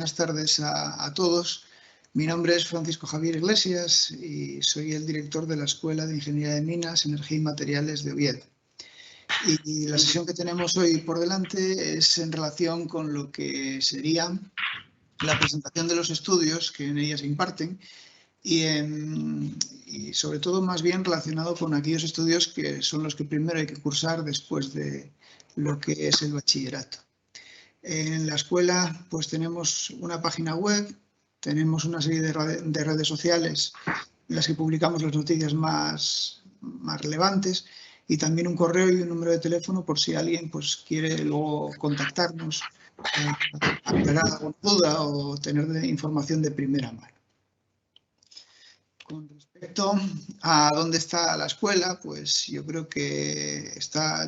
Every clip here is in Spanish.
buenas tardes a todos. Mi nombre es Francisco Javier Iglesias y soy el director de la Escuela de Ingeniería de Minas, Energía y Materiales de Oviedo. Y la sesión que tenemos hoy por delante es en relación con lo que sería la presentación de los estudios que en ellas se imparten y sobre todo más bien relacionado con aquellos estudios que son los que primero hay que cursar después de lo que es el bachillerato. En la escuela pues tenemos una página web, tenemos una serie de redes sociales en las que publicamos las noticias más relevantes y también un correo y un número de teléfono por si alguien pues quiere luego contactarnos, aclarar alguna duda o tener información de primera mano. Con respecto a dónde está la escuela, pues yo creo que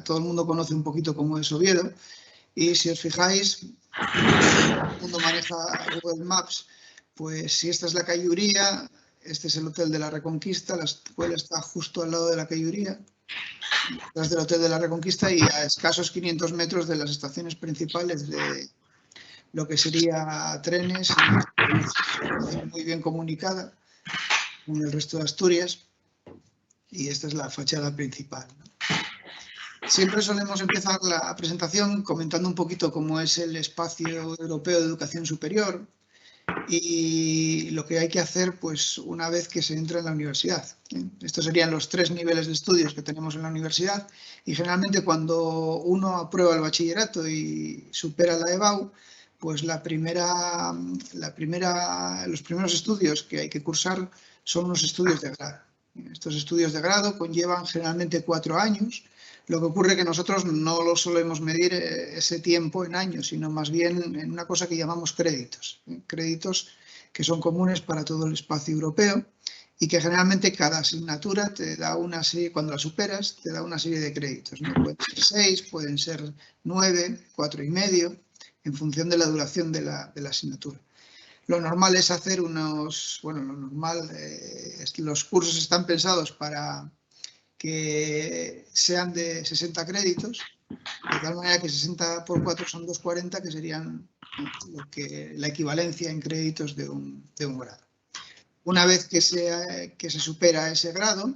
todo el mundo conoce un poquito cómo es Oviedo. Y si os fijáis, todo el mundo maneja Google Maps, pues si esta es la calle Uría, este es el Hotel de la Reconquista, la escuela está justo al lado de la calle Uría, detrás del Hotel de la Reconquista y a escasos 500 metros de las estaciones principales de lo que sería trenes, muy bien comunicada con el resto de Asturias, y esta es la fachada principal, ¿no? Siempre solemos empezar la presentación comentando un poquito cómo es el espacio europeo de educación superior y lo que hay que hacer pues una vez que se entra en la universidad. Estos serían los 3 niveles de estudios que tenemos en la universidad y generalmente cuando uno aprueba el bachillerato y supera la EBAU, pues los primeros estudios que hay que cursar son los estudios de grado. Estos estudios de grado conllevan generalmente 4 años. Lo que ocurre es que nosotros no lo solemos medir ese tiempo en años, sino más bien en una cosa que llamamos créditos. Créditos que son comunes para todo el espacio europeo y que generalmente cada asignatura te da una serie, cuando la superas, te da una serie de créditos, ¿no? Pueden ser 6, pueden ser 9, 4,5, en función de la duración de la asignatura. Lo normal es hacer los cursos están pensados para que sean de 60 créditos, de tal manera que 60 por 4 son 240, que serían la equivalencia en créditos de un grado. Una vez que se supera ese grado,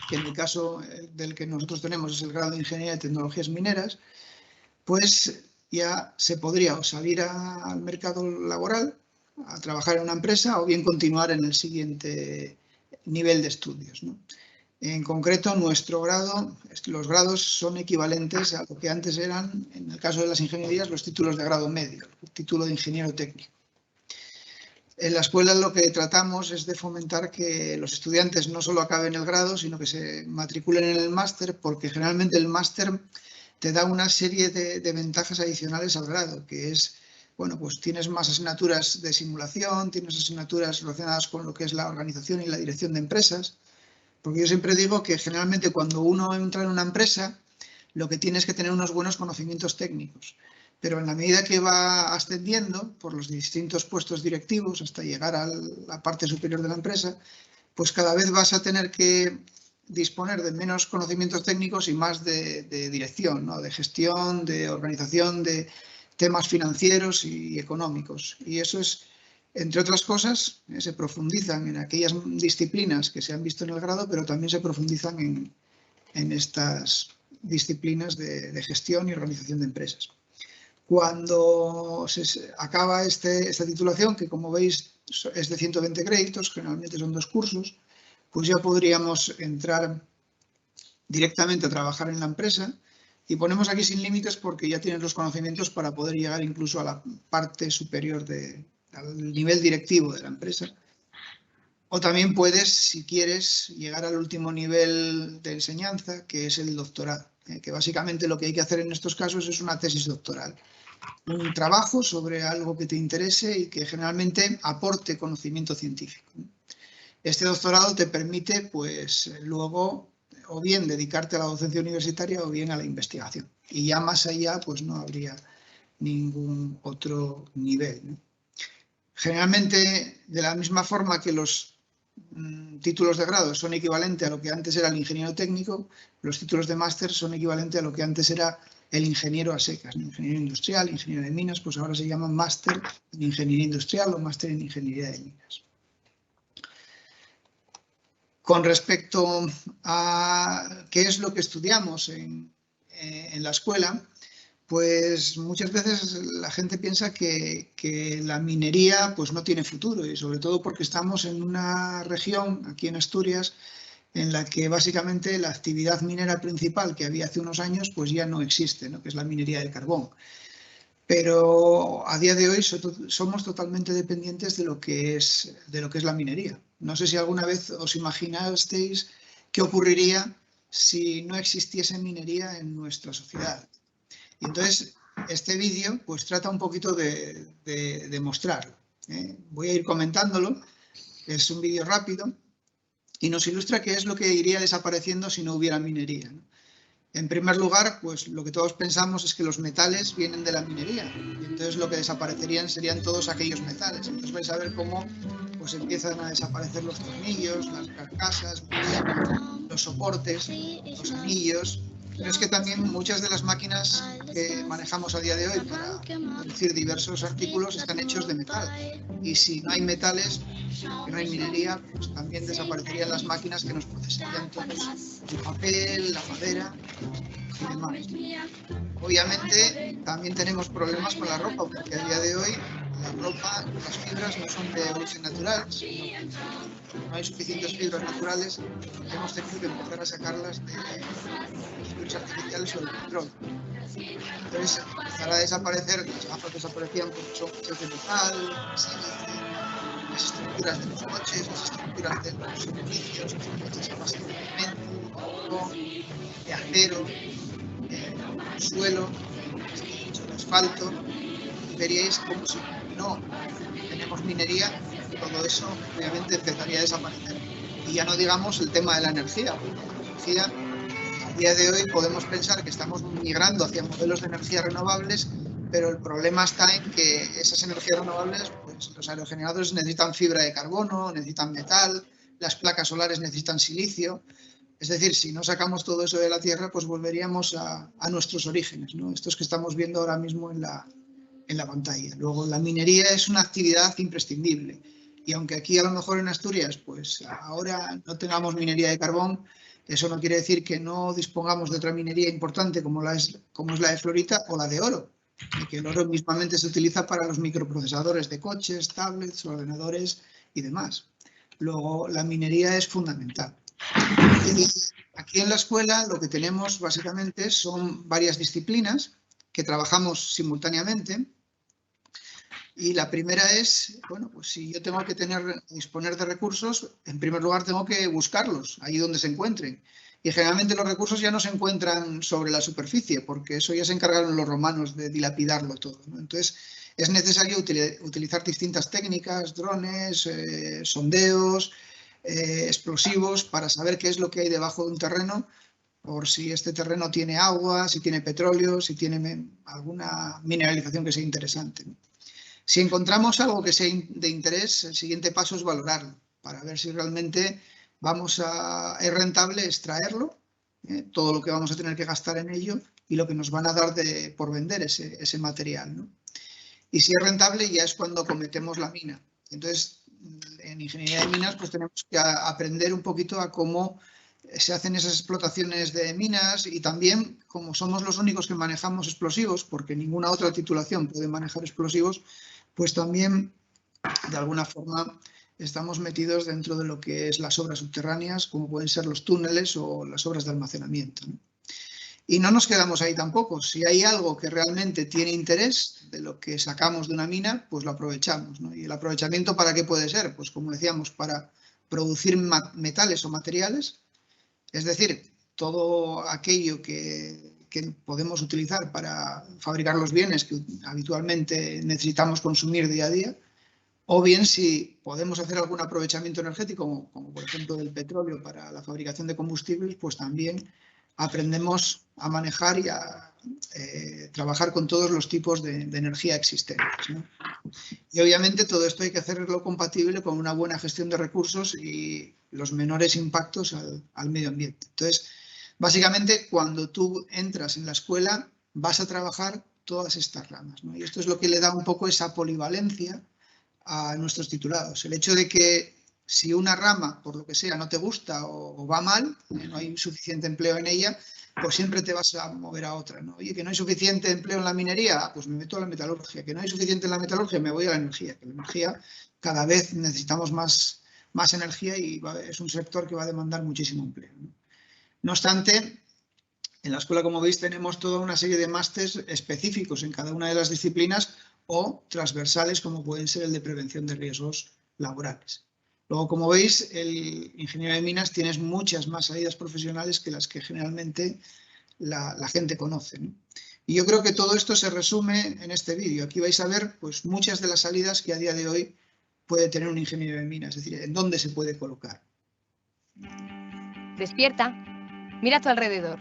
que en el caso del que nosotros tenemos es el grado de Ingeniería de Tecnologías Mineras, pues ya se podría o salir al mercado laboral, a trabajar en una empresa, o bien continuar en el siguiente nivel de estudios, ¿no? En concreto, los grados son equivalentes a lo que antes eran, en el caso de las ingenierías, los títulos de grado medio, el título de ingeniero técnico. En la escuela lo que tratamos es de fomentar que los estudiantes no solo acaben el grado, sino que se matriculen en el máster, porque generalmente el máster te da una serie de ventajas adicionales al grado, que es, bueno, pues tienes más asignaturas de simulación, tienes asignaturas relacionadas con lo que es la organización y la dirección de empresas. Porque yo siempre digo que generalmente cuando uno entra en una empresa, lo que tiene es que tener unos buenos conocimientos técnicos. Pero en la medida que va ascendiendo por los distintos puestos directivos hasta llegar a la parte superior de la empresa, pues cada vez vas a tener que disponer de menos conocimientos técnicos y más de dirección, ¿no? De gestión, de organización, de temas financieros y económicos. Y eso es, entre otras cosas, se profundizan en aquellas disciplinas que se han visto en el grado, pero también se profundizan en estas disciplinas de gestión y organización de empresas. Cuando se acaba esta titulación, que como veis es de 120 créditos, generalmente son 2 cursos, pues ya podríamos entrar directamente a trabajar en la empresa. Y ponemos aquí sin límites porque ya tienes los conocimientos para poder llegar incluso a la parte superior al nivel directivo de la empresa. O también puedes, si quieres, llegar al último nivel de enseñanza, que es el doctorado, que básicamente lo que hay que hacer en estos casos es una tesis doctoral. Un trabajo sobre algo que te interese y que generalmente aporte conocimiento científico. Este doctorado te permite, pues, luego, o bien dedicarte a la docencia universitaria o bien a la investigación. Y ya más allá, pues no habría ningún otro nivel, ¿no? Generalmente, de la misma forma que los títulos de grado son equivalentes a lo que antes era el ingeniero técnico, los títulos de máster son equivalentes a lo que antes era el ingeniero a secas, ¿no? Ingeniero industrial, ingeniero de minas, pues ahora se llama máster en ingeniería industrial o máster en ingeniería de minas. Con respecto a qué es lo que estudiamos en la escuela, pues muchas veces la gente piensa que la minería pues no tiene futuro, y sobre todo porque estamos en una región, aquí en Asturias, en la que básicamente la actividad minera principal que había hace unos años pues ya no existe, ¿no? Que es la minería de carbón. Pero a día de hoy somos totalmente dependientes de lo que es la minería. No sé si alguna vez os imaginasteis qué ocurriría si no existiese minería en nuestra sociedad. Y entonces, este vídeo pues trata un poquito de mostrarlo, ¿eh? Voy a ir comentándolo. Es un vídeo rápido y nos ilustra qué es lo que iría desapareciendo si no hubiera minería, ¿no? En primer lugar, pues lo que todos pensamos es que los metales vienen de la minería, y entonces lo que desaparecerían serían todos aquellos metales. Entonces vais a ver cómo pues empiezan a desaparecer los tornillos, las carcasas, los soportes, los anillos. Pero es que también muchas de las máquinas que manejamos a día de hoy para producir diversos artículos están hechos de metal. Y si no hay metales, que no hay minería, pues también desaparecerían las máquinas que nos procesarían todos el papel, la madera y demás. Obviamente también tenemos problemas con la ropa, porque a día de hoy la ropa, las fibras no son de origen natural, sino no hay suficientes fibras naturales, hemos tenido que empezar a sacarlas de fibras artificiales o del petróleo. Entonces empezará a desaparecer, las gafas desaparecían porque son hechas de metal, las estructuras de los coches, las estructuras de los edificios, están hechas a base de cemento, de acero, el suelo, el asfalto, y veríais como si no tenemos minería, todo eso obviamente empezaría a desaparecer. Y ya no digamos el tema de la energía, porque la energía, a día de hoy podemos pensar que estamos migrando hacia modelos de energía renovables, pero el problema está en que esas energías renovables, pues los aerogeneradores necesitan fibra de carbono, necesitan metal, las placas solares necesitan silicio. Es decir, si no sacamos todo eso de la Tierra, pues volveríamos a nuestros orígenes, ¿no? Estos que estamos viendo ahora mismo en la pantalla. Luego, la minería es una actividad imprescindible. Y aunque aquí a lo mejor en Asturias, pues ahora no tengamos minería de carbón, eso no quiere decir que no dispongamos de otra minería importante como es la de fluorita o la de oro. Y que el oro mismamente se utiliza para los microprocesadores de coches, tablets, ordenadores y demás. Luego, la minería es fundamental. Y aquí en la escuela lo que tenemos básicamente son varias disciplinas que trabajamos simultáneamente. Y la primera es, bueno, pues si yo tengo que disponer de recursos, en primer lugar tengo que buscarlos, ahí donde se encuentren. Y generalmente los recursos ya no se encuentran sobre la superficie, porque eso ya se encargaron los romanos de dilapidarlo todo, ¿no? Entonces es necesario utilizar distintas técnicas, drones, sondeos, explosivos, para saber qué es lo que hay debajo de un terreno, por si este terreno tiene agua, si tiene petróleo, si tiene alguna mineralización que sea interesante, ¿no? Si encontramos algo que sea de interés, el siguiente paso es valorarlo, para ver si realmente es rentable extraerlo, todo lo que vamos a tener que gastar en ello y lo que nos van a dar por vender ese material, ¿no? Y si es rentable ya es cuando cometemos la mina. Entonces, en ingeniería de minas pues tenemos que aprender un poquito a cómo se hacen esas explotaciones de minas, y también, como somos los únicos que manejamos explosivos, porque ninguna otra titulación puede manejar explosivos, pues también de alguna forma estamos metidos dentro de lo que es las obras subterráneas, como pueden ser los túneles o las obras de almacenamiento, ¿no? Y no nos quedamos ahí tampoco. Si hay algo que realmente tiene interés de lo que sacamos de una mina, pues lo aprovechamos, ¿no? ¿Y el aprovechamiento para qué puede ser? Pues como decíamos, para producir metales o materiales, es decir, todo aquello que podemos utilizar para fabricar los bienes que habitualmente necesitamos consumir día a día, o bien si podemos hacer algún aprovechamiento energético, como por ejemplo del petróleo para la fabricación de combustibles, pues también aprendemos a manejar y a trabajar con todos los tipos de energía existentes, ¿no? Y obviamente todo esto hay que hacerlo compatible con una buena gestión de recursos y los menores impactos al medio ambiente. Entonces, básicamente, cuando tú entras en la escuela, vas a trabajar todas estas ramas, ¿no? Y esto es lo que le da un poco esa polivalencia a nuestros titulados. El hecho de que si una rama, por lo que sea, no te gusta o va mal, no hay suficiente empleo en ella, pues siempre te vas a mover a otra, ¿no? Oye, que no hay suficiente empleo en la minería, pues me meto a la metalurgia. Que no hay suficiente en la metalurgia, me voy a la energía. Que la energía, cada vez necesitamos más energía y es un sector que va a demandar muchísimo empleo, ¿no? No obstante, en la escuela, como veis, tenemos toda una serie de másters específicos en cada una de las disciplinas o transversales, como pueden ser el de prevención de riesgos laborales. Luego, como veis, el ingeniero de minas tiene muchas más salidas profesionales que las que generalmente la gente conoce, ¿no? Y yo creo que todo esto se resume en este vídeo. Aquí vais a ver pues, muchas de las salidas que a día de hoy puede tener un ingeniero de minas, es decir, en dónde se puede colocar. Despierta, mira a tu alrededor.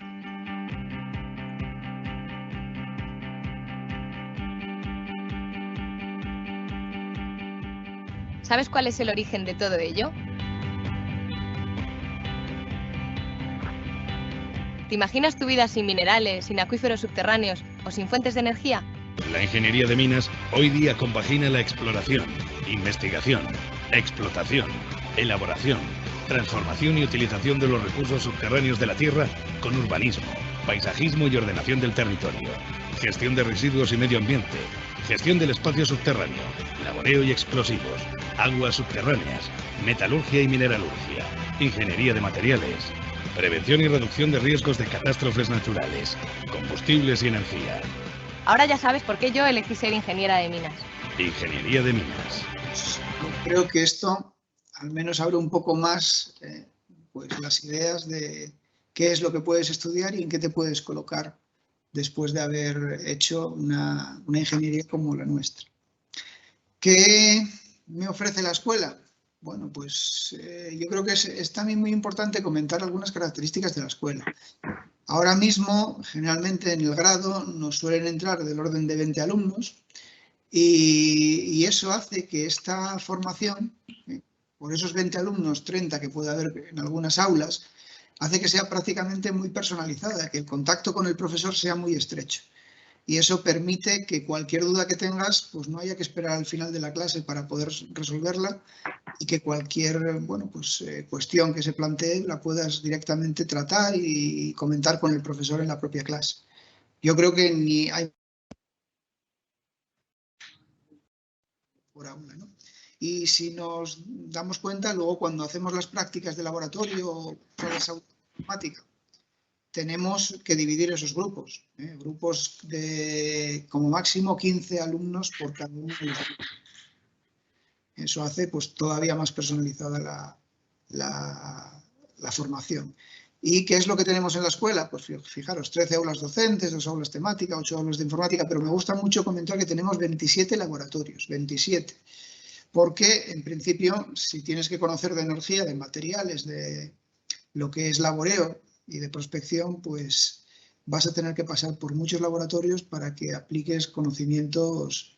¿Sabes cuál es el origen de todo ello? ¿Te imaginas tu vida sin minerales, sin acuíferos subterráneos o sin fuentes de energía? La ingeniería de minas hoy día compagina la exploración, investigación, explotación, elaboración, transformación y utilización de los recursos subterráneos de la tierra con urbanismo, paisajismo y ordenación del territorio, gestión de residuos y medio ambiente, gestión del espacio subterráneo, laboreo y explosivos, aguas subterráneas, metalurgia y mineralurgia, ingeniería de materiales, prevención y reducción de riesgos de catástrofes naturales, combustibles y energía. Ahora ya sabes por qué yo elegí ser ingeniera de minas. Ingeniería de minas. Creo que esto al menos abre un poco más pues las ideas de qué es lo que puedes estudiar y en qué te puedes colocar después de haber hecho una ingeniería como la nuestra. ¿Qué me ofrece la escuela? Bueno, pues yo creo que es también muy importante comentar algunas características de la escuela. Ahora mismo, generalmente en el grado nos suelen entrar del orden de 20 alumnos y eso hace que esta formación, por esos 20 alumnos, 30 que puede haber en algunas aulas, hace que sea prácticamente muy personalizada, que el contacto con el profesor sea muy estrecho. Y eso permite que cualquier duda que tengas, pues no haya que esperar al final de la clase para poder resolverla y que cualquier cuestión que se plantee la puedas directamente tratar y comentar con el profesor en la propia clase. Yo creo que ni hay por aula, ¿no? Y si nos damos cuenta, luego cuando hacemos las prácticas de laboratorio o pruebas automáticas, tenemos que dividir esos grupos, grupos de como máximo 15 alumnos por cada uno de los grupos. Eso hace pues todavía más personalizada la formación. ¿Y qué es lo que tenemos en la escuela? Pues fijaros, 13 aulas docentes, 2 aulas temáticas, 8 aulas de informática, pero me gusta mucho comentar que tenemos 27 laboratorios, 27. Porque, en principio, si tienes que conocer de energía, de materiales, de lo que es laboreo y de prospección, pues vas a tener que pasar por muchos laboratorios para que apliques conocimientos,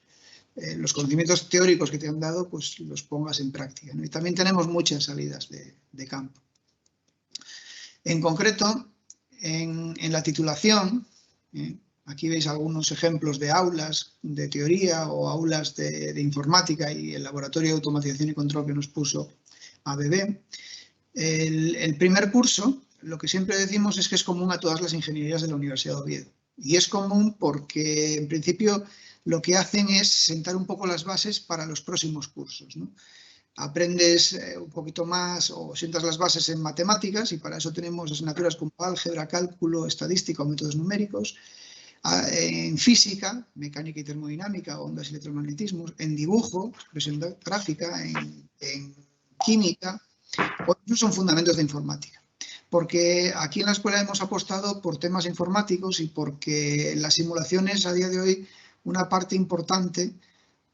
los conocimientos teóricos que te han dado, pues los pongas en práctica, ¿no? Y también tenemos muchas salidas de campo. En concreto, en la titulación, aquí veis algunos ejemplos de aulas de teoría o aulas de informática y el laboratorio de automatización y control que nos puso ABB. El primer curso, lo que siempre decimos es que es común a todas las ingenierías de la Universidad de Oviedo. Y es común porque, en principio, lo que hacen es sentar un poco las bases para los próximos cursos, ¿no? Aprendes un poquito más o sientas las bases en matemáticas y para eso tenemos asignaturas como álgebra, cálculo, estadística o métodos numéricos. En física, mecánica y termodinámica, ondas y electromagnetismos. En dibujo, expresión gráfica, en química o incluso en fundamentos de informática. Porque aquí en la escuela hemos apostado por temas informáticos y porque las simulaciones a día de hoy una parte importante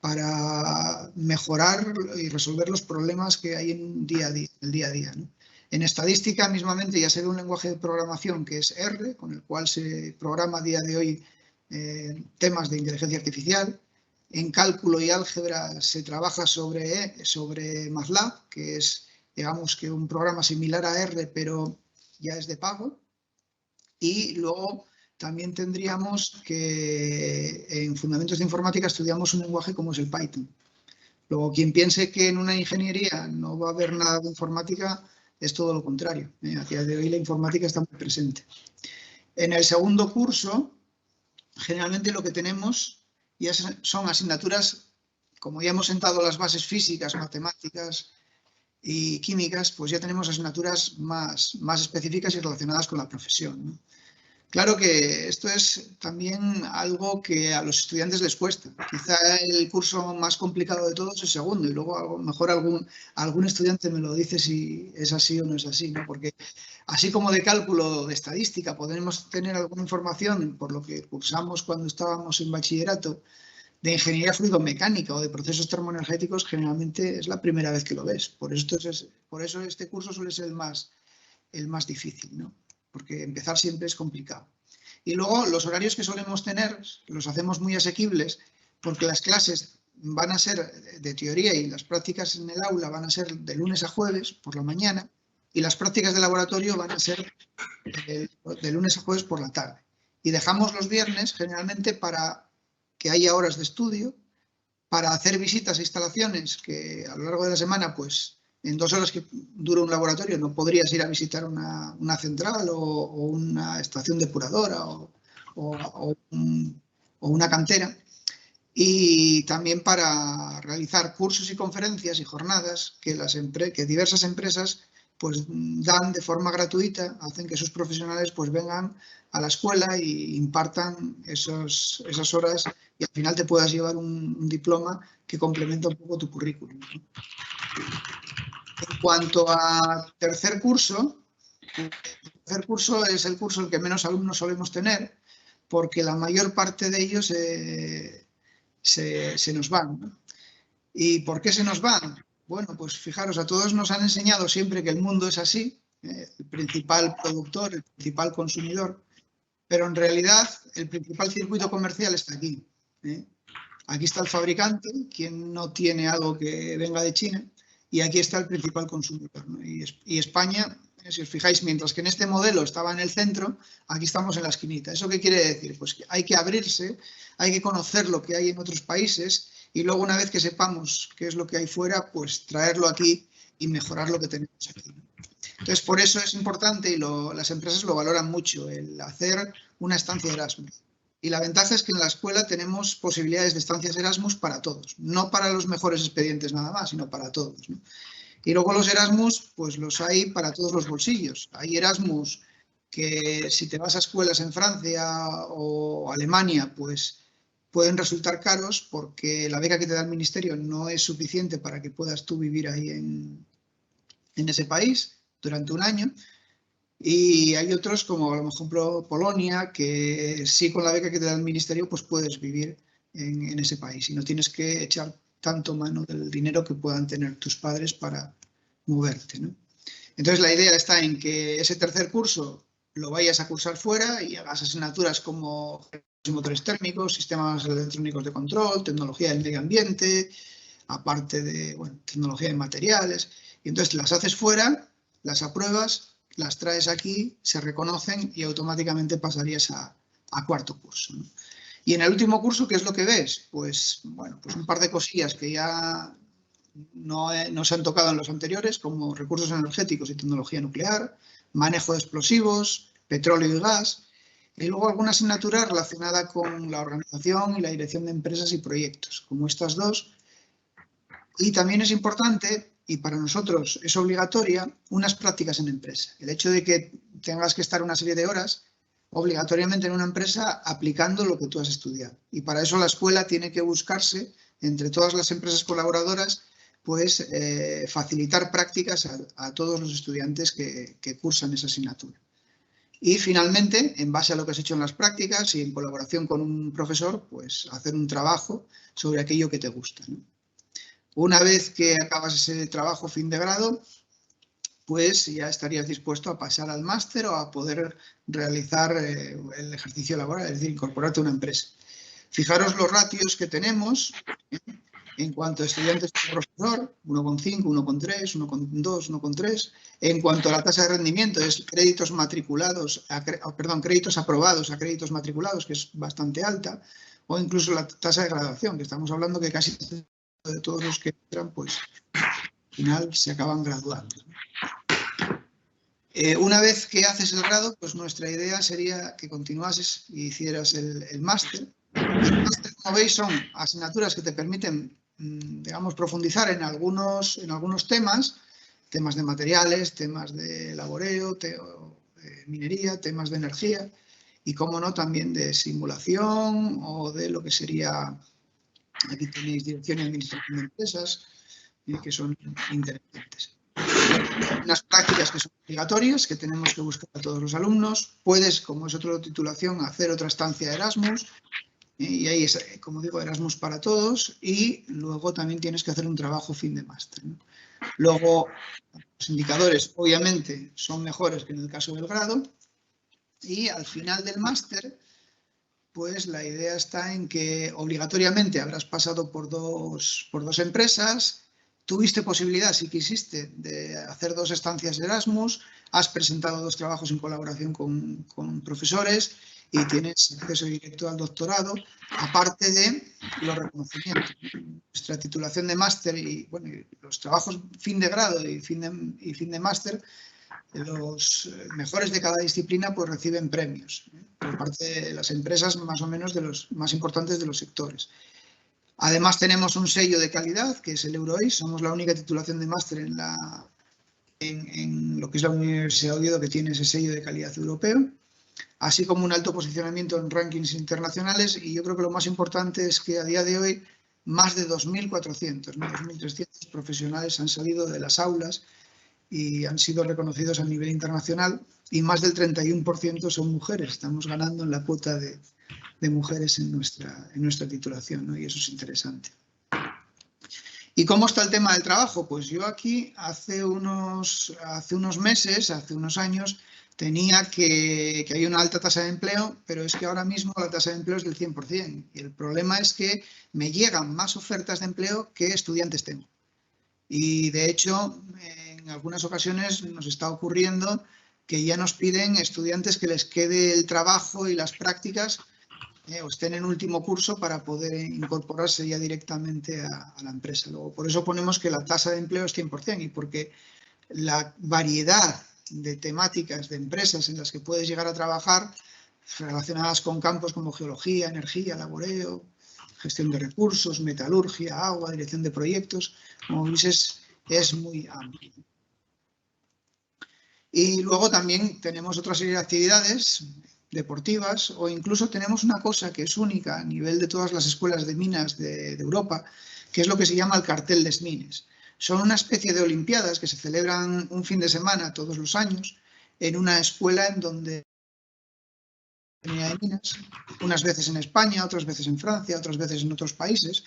para mejorar y resolver los problemas que hay en el día a día, ¿no? En estadística mismamente ya se ve un lenguaje de programación que es R, con el cual se programa a día de hoy temas de inteligencia artificial. En cálculo y álgebra se trabaja sobre MATLAB, que es, digamos, que un programa similar a R, pero ya es de pago. Y luego también tendríamos que en Fundamentos de Informática estudiamos un lenguaje como es el Python. Luego, quien piense que en una ingeniería no va a haber nada de informática es todo lo contrario. A día de hoy la informática está muy presente. En el segundo curso, generalmente lo que tenemos ya son asignaturas, como ya hemos sentado las bases físicas, matemáticas y químicas, pues ya tenemos asignaturas más específicas y relacionadas con la profesión, ¿no? Claro que esto es también algo que a los estudiantes les cuesta. Quizá el curso más complicado de todos es el segundo y luego a lo mejor algún estudiante me lo dice si es así o no es así, ¿no? Porque así como de cálculo, de estadística, podemos tener alguna información por lo que cursamos cuando estábamos en bachillerato, de ingeniería fluidomecánica o de procesos termoenergéticos, generalmente es la primera vez que lo ves. Por eso este curso suele ser el más difícil, ¿no? Porque empezar siempre es complicado. Y luego los horarios que solemos tener los hacemos muy asequibles porque las clases van a ser de teoría y las prácticas en el aula van a ser de lunes a jueves por la mañana y las prácticas de laboratorio van a ser de lunes a jueves por la tarde. Y dejamos los viernes generalmente para que haya horas de estudio, para hacer visitas a instalaciones que a lo largo de la semana, pues en 2 horas que dura un laboratorio no podrías ir a visitar una central o una estación depuradora o una cantera. Y también para realizar cursos y conferencias y jornadas que diversas empresas pues dan de forma gratuita, hacen que sus profesionales pues vengan a la escuela y impartan esas horas y al final te puedas llevar un diploma que complementa un poco tu currículum, ¿no? En cuanto a tercer curso, el tercer curso es el curso en el que menos alumnos solemos tener porque la mayor parte de ellos se nos van, ¿no? ¿Y por qué se nos van? Bueno, pues fijaros, a todos nos han enseñado siempre que el mundo es así, el principal productor, el principal consumidor, pero en realidad el principal circuito comercial está aquí, ¿eh? Aquí está el fabricante, quien no tiene algo que venga de China, y aquí está el principal consumidor, ¿no? Y España, si os fijáis, mientras que en este modelo estaba en el centro, aquí estamos en la esquinita. ¿Eso qué quiere decir? Pues que hay que abrirse, hay que conocer lo que hay en otros países y luego una vez que sepamos qué es lo que hay fuera, pues traerlo aquí y mejorar lo que tenemos aquí, ¿no? Entonces, por eso es importante y las empresas lo valoran mucho, el hacer una estancia Erasmus. Y la ventaja es que en la escuela tenemos posibilidades de estancias Erasmus para todos, no para los mejores expedientes nada más, sino para todos, ¿no? Y luego los Erasmus, pues los hay para todos los bolsillos. Hay Erasmus que si te vas a escuelas en Francia o Alemania, pues pueden resultar caros porque la beca que te da el ministerio no es suficiente para que puedas tú vivir ahí en ese país durante un año. Y hay otros como a lo mejor Polonia, que sí con la beca que te da el ministerio pues puedes vivir en ese país y no tienes que echar tanto mano del dinero que puedan tener tus padres para moverte, ¿no? Entonces la idea está en que ese tercer curso lo vayas a cursar fuera y hagas asignaturas como motores térmicos, sistemas electrónicos de control, tecnología del medio ambiente, aparte de tecnología de materiales. Y entonces las haces fuera, las apruebas, las traes aquí, se reconocen y automáticamente pasarías a cuarto curso, ¿no? Y en el último curso, ¿qué es lo que ves? Pues un par de cosillas que ya no se han tocado en los anteriores, como recursos energéticos y tecnología nuclear, manejo de explosivos, petróleo y gas, y luego alguna asignatura relacionada con la organización y la dirección de empresas y proyectos, como estas dos. Y también es importante, y para nosotros es obligatoria, unas prácticas en empresa. El hecho de que tengas que estar una serie de horas obligatoriamente en una empresa aplicando lo que tú has estudiado. Y para eso la escuela tiene que buscarse, entre todas las empresas colaboradoras, pues facilitar prácticas a todos los estudiantes que cursan esa asignatura. Y finalmente, en base a lo que has hecho en las prácticas y en colaboración con un profesor, pues hacer un trabajo sobre aquello que te gusta, ¿no? Una vez que acabas ese trabajo fin de grado, pues ya estarías dispuesto a pasar al máster o a poder realizar el ejercicio laboral, es decir, incorporarte a una empresa. Fijaros los ratios que tenemos. En cuanto a estudiantes por profesor, 1,5, 1,3, 1,2, 1,3. En cuanto a la tasa de rendimiento, es créditos matriculados, créditos aprobados a créditos matriculados, que es bastante alta, o incluso la tasa de graduación, que estamos hablando que casi de todos los que entran, pues al final se acaban graduando. Una vez que haces el grado, pues nuestra idea sería que continuases y hicieras el máster. El máster, como veis, son asignaturas que te permiten, digamos, profundizar en algunos temas de materiales, temas de laboreo, de minería, temas de energía y, como no, también de simulación o de lo que sería, aquí tenéis dirección y administración de empresas, que son interesantes. Unas prácticas que son obligatorias, que tenemos que buscar a todos los alumnos. Puedes, como es otra titulación, hacer otra estancia de Erasmus. Y ahí es, como digo, Erasmus para todos. Y luego también tienes que hacer un trabajo fin de máster, ¿no? Luego, los indicadores, obviamente, son mejores que en el caso del grado. Y al final del máster, pues la idea está en que obligatoriamente habrás pasado por dos empresas. Tuviste posibilidad, si quisiste, de hacer 2 estancias de Erasmus, has presentado 2 trabajos en colaboración con profesores y tienes acceso directo al doctorado, aparte de los reconocimientos. Nuestra titulación de máster y, bueno, los trabajos fin de grado y fin de máster, los mejores de cada disciplina pues reciben premios por parte de las empresas, más o menos de los más importantes de los sectores. Además tenemos un sello de calidad, que es el EuroAce. Somos la única titulación de máster en lo que es la Universidad de Oviedo que tiene ese sello de calidad europeo, así como un alto posicionamiento en rankings internacionales. Y yo creo que lo más importante es que a día de hoy más de 2.400, ¿no? 2.300 profesionales han salido de las aulas y han sido reconocidos a nivel internacional, y más del 31% son mujeres. Estamos ganando en la cuota de mujeres en nuestra titulación, ¿no? Y eso es interesante. ¿Y cómo está el tema del trabajo? Pues yo aquí hace unos meses, hace unos años, tenía que hay una alta tasa de empleo, pero es que ahora mismo la tasa de empleo es del 100%. Y el problema es que me llegan más ofertas de empleo que estudiantes tengo. Y de hecho, en algunas ocasiones nos está ocurriendo que ya nos piden estudiantes que les quede el trabajo y las prácticas o estén en último curso para poder incorporarse ya directamente a la empresa. Luego, por eso ponemos que la tasa de empleo es 100%, y porque la variedad de temáticas de empresas en las que puedes llegar a trabajar relacionadas con campos como geología, energía, laboreo, gestión de recursos, metalurgia, agua, dirección de proyectos, como veis, es muy amplio. Y luego también tenemos otra serie de actividades deportivas, o incluso tenemos una cosa que es única a nivel de todas las escuelas de minas de Europa, que es lo que se llama el cartel des Mines. Son una especie de olimpiadas que se celebran un fin de semana todos los años en una escuela en donde de minas, unas veces en España, otras veces en Francia, otras veces en otros países,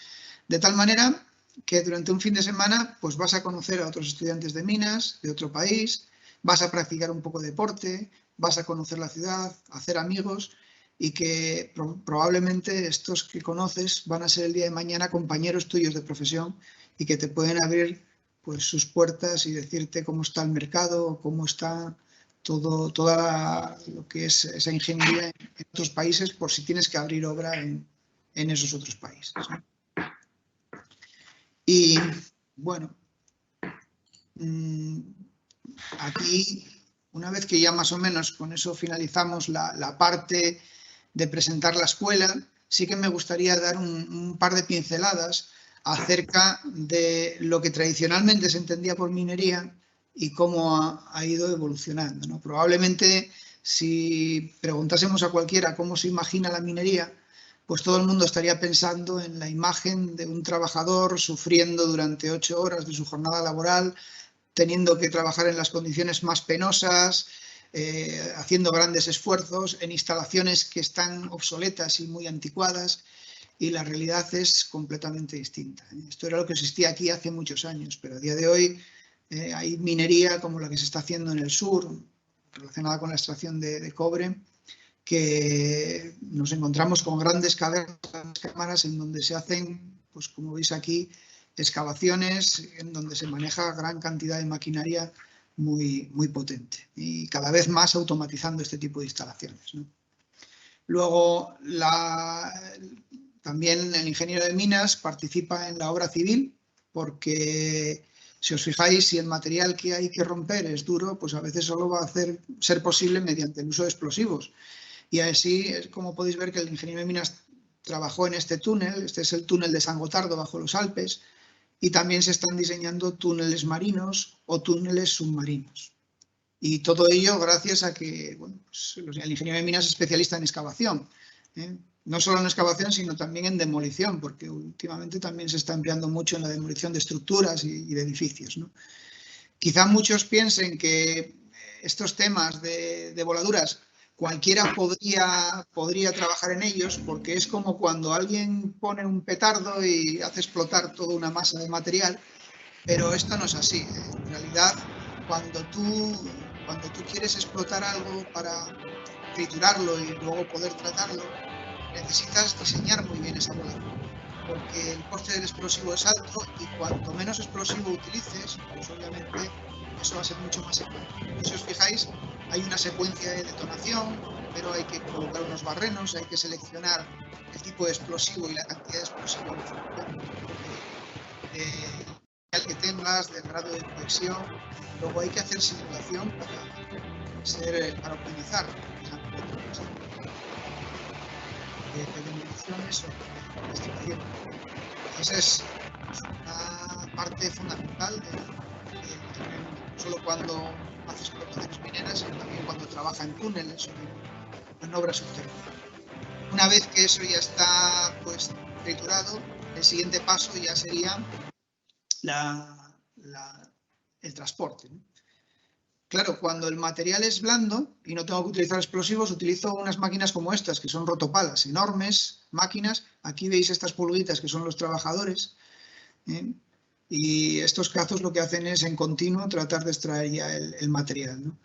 de tal manera que durante un fin de semana pues vas a conocer a otros estudiantes de minas de otro país, vas a practicar un poco de deporte, vas a conocer la ciudad, a hacer amigos, y que probablemente estos que conoces van a ser el día de mañana compañeros tuyos de profesión y que te pueden abrir pues sus puertas y decirte cómo está el mercado, cómo está toda lo que es esa ingeniería en otros países, por si tienes que abrir obra en esos otros países, ¿no? Y bueno, aquí, una vez que ya más o menos con eso finalizamos la parte de presentar la escuela, sí que me gustaría dar un par de pinceladas acerca de lo que tradicionalmente se entendía por minería y cómo ha ido evolucionando, ¿no? Probablemente, si preguntásemos a cualquiera cómo se imagina la minería, pues todo el mundo estaría pensando en la imagen de un trabajador sufriendo durante 8 horas de su jornada laboral, teniendo que trabajar en las condiciones más penosas, haciendo grandes esfuerzos, en instalaciones que están obsoletas y muy anticuadas, y la realidad es completamente distinta. Esto era lo que existía aquí hace muchos años, pero a día de hoy hay minería como la que se está haciendo en el sur, relacionada con la extracción de cobre, que nos encontramos con grandes cavernas, cámaras en donde se hacen pues como veis aquí, excavaciones en donde se maneja gran cantidad de maquinaria muy, muy potente y cada vez más automatizando este tipo de instalaciones, ¿no? Luego, también el ingeniero de minas participa en la obra civil porque, si os fijáis, si el material que hay que romper es duro, pues a veces solo va a ser posible mediante el uso de explosivos. Y así es como podéis ver que el ingeniero de minas trabajó en este túnel. Este es el túnel de San Gotardo bajo los Alpes, y también se están diseñando túneles marinos o túneles submarinos. Y todo ello gracias a que, bueno, pues el ingeniero de minas es especialista en excavación, ¿eh? No solo en excavación, sino también en demolición, porque últimamente también se está empleando mucho en la demolición de estructuras y de edificios, ¿no? Quizá muchos piensen que estos temas de voladuras cualquiera podría trabajar en ellos, porque es como cuando alguien pone un petardo y hace explotar toda una masa de material, pero esto no es así. En realidad, cuando tú quieres explotar algo para triturarlo y luego poder tratarlo, necesitas diseñar muy bien esa voladura, porque el coste del explosivo es alto y cuanto menos explosivo utilices, pues obviamente eso va a ser mucho más económico. Y si os fijáis, hay una secuencia de detonación, pero hay que colocar unos barrenos, hay que seleccionar el tipo de explosivo y la cantidad de explosivo que tengas, del grado de cohesión. Luego hay que hacer simulación para optimizar de demoliciones o de estimación. Esa es una parte fundamental no solo cuando hace explotaciones mineras, sino también cuando trabaja en túneles o en obras subterráneas. Una vez que eso ya está pues triturado, el siguiente paso ya sería el transporte, ¿no? Claro, cuando el material es blando y no tengo que utilizar explosivos, utilizo unas máquinas como estas, que son rotopalas, enormes máquinas. Aquí veis estas pulguitas que son los trabajadores, ¿eh? Y estos cazos lo que hacen es en continuo tratar de extraer ya el material, ¿no?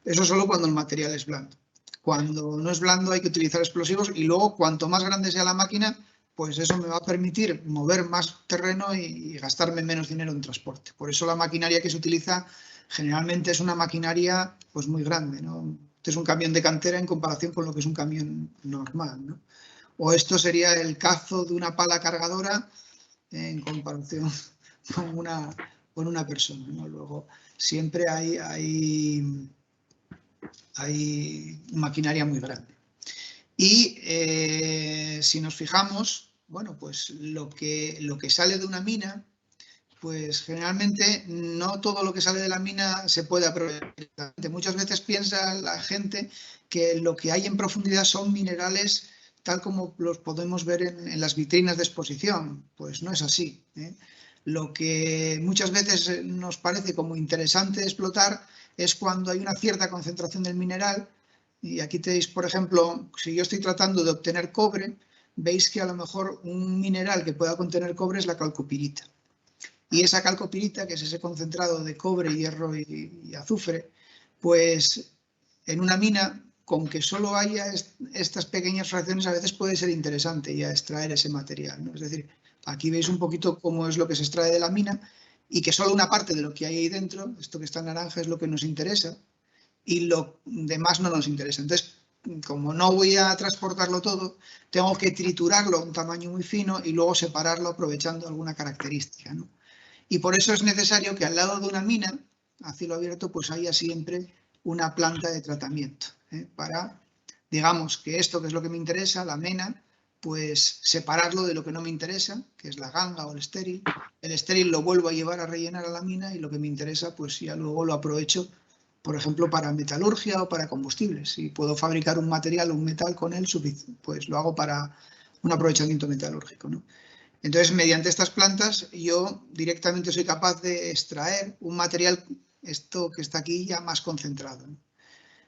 Eso solo cuando el material es blando. Cuando no es blando hay que utilizar explosivos y luego cuanto más grande sea la máquina, pues eso me va a permitir mover más terreno y gastarme menos dinero en transporte. Por eso la maquinaria que se utiliza generalmente es una maquinaria pues muy grande, ¿no? Este es un camión de cantera en comparación con lo que es un camión normal, ¿no? O esto sería el cazo de una pala cargadora en comparación con una persona, ¿no? Luego siempre hay maquinaria muy grande. Y si nos fijamos, bueno, pues lo que sale de una mina, pues generalmente no todo lo que sale de la mina se puede aprovechar. Muchas veces piensa la gente que lo que hay en profundidad son minerales tal como los podemos ver en las vitrinas de exposición. Pues no es así, ¿eh? Lo que muchas veces nos parece como interesante explotar es cuando hay una cierta concentración del mineral. Y aquí tenéis, por ejemplo, si yo estoy tratando de obtener cobre, veis que a lo mejor un mineral que pueda contener cobre es la calcopirita. Y esa calcopirita, que es ese concentrado de cobre, hierro y azufre, pues en una mina, con que solo haya estas pequeñas fracciones, a veces puede ser interesante ya extraer ese material, ¿no? Es decir, aquí veis un poquito cómo es lo que se extrae de la mina y que solo una parte de lo que hay ahí dentro, esto que está en naranja, es lo que nos interesa y lo demás no nos interesa. Entonces, como no voy a transportarlo todo, tengo que triturarlo a un tamaño muy fino y luego separarlo aprovechando alguna característica, ¿no? Y por eso es necesario que al lado de una mina, a cielo abierto, pues haya siempre una planta de tratamiento, ¿eh? Para, digamos, que esto que es lo que me interesa, la mena, pues separarlo de lo que no me interesa, que es la ganga o el estéril. El estéril lo vuelvo a llevar a rellenar a la mina y lo que me interesa, pues ya luego lo aprovecho, por ejemplo, para metalurgia o para combustibles. Si puedo fabricar un material o un metal con él, pues lo hago para un aprovechamiento metalúrgico, ¿no? Entonces, mediante estas plantas, yo directamente soy capaz de extraer un material, esto que está aquí, ya más concentrado, ¿no?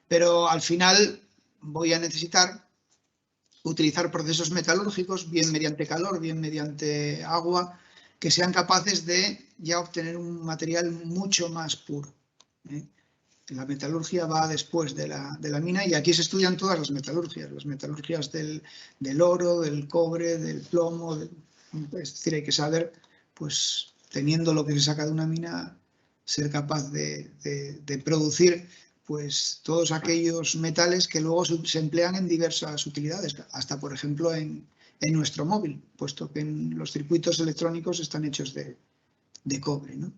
Pero al final voy a necesitar utilizar procesos metalúrgicos, bien mediante calor, bien mediante agua, que sean capaces de ya obtener un material mucho más puro, ¿eh? La metalurgia va después de la mina y aquí se estudian todas las metalurgias del oro, del cobre, del plomo, Es decir, hay que saber, pues teniendo lo que se saca de una mina, ser capaz de producir pues todos aquellos metales que luego se emplean en diversas utilidades, hasta por ejemplo en nuestro móvil, puesto que los circuitos electrónicos están hechos de cobre, ¿no?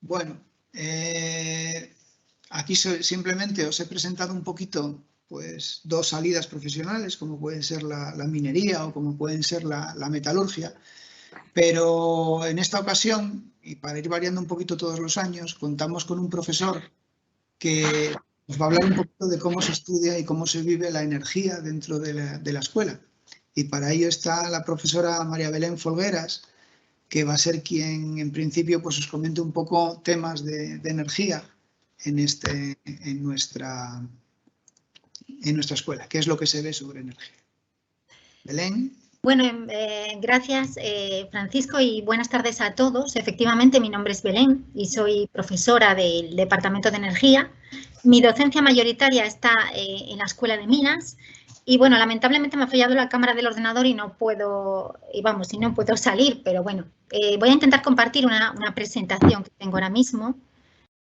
Bueno, aquí simplemente os he presentado un poquito pues dos salidas profesionales, como pueden ser la minería o como pueden ser la metalurgia, pero en esta ocasión, y para ir variando un poquito todos los años, contamos con un profesor que nos va a hablar un poquito de cómo se estudia y cómo se vive la energía dentro de la escuela. Y para ello está la profesora María Belén Folgueras, que va a ser quien en principio pues os comente un poco temas de energía en nuestra escuela, qué es lo que se ve sobre energía. Belén. Bueno, gracias Francisco y buenas tardes a todos. Efectivamente, mi nombre es Belén y soy profesora del Departamento de Energía. Mi docencia mayoritaria está en la Escuela de Minas y bueno, lamentablemente me ha fallado la cámara del ordenador y no puedo salir, pero bueno, voy a intentar compartir una presentación que tengo ahora mismo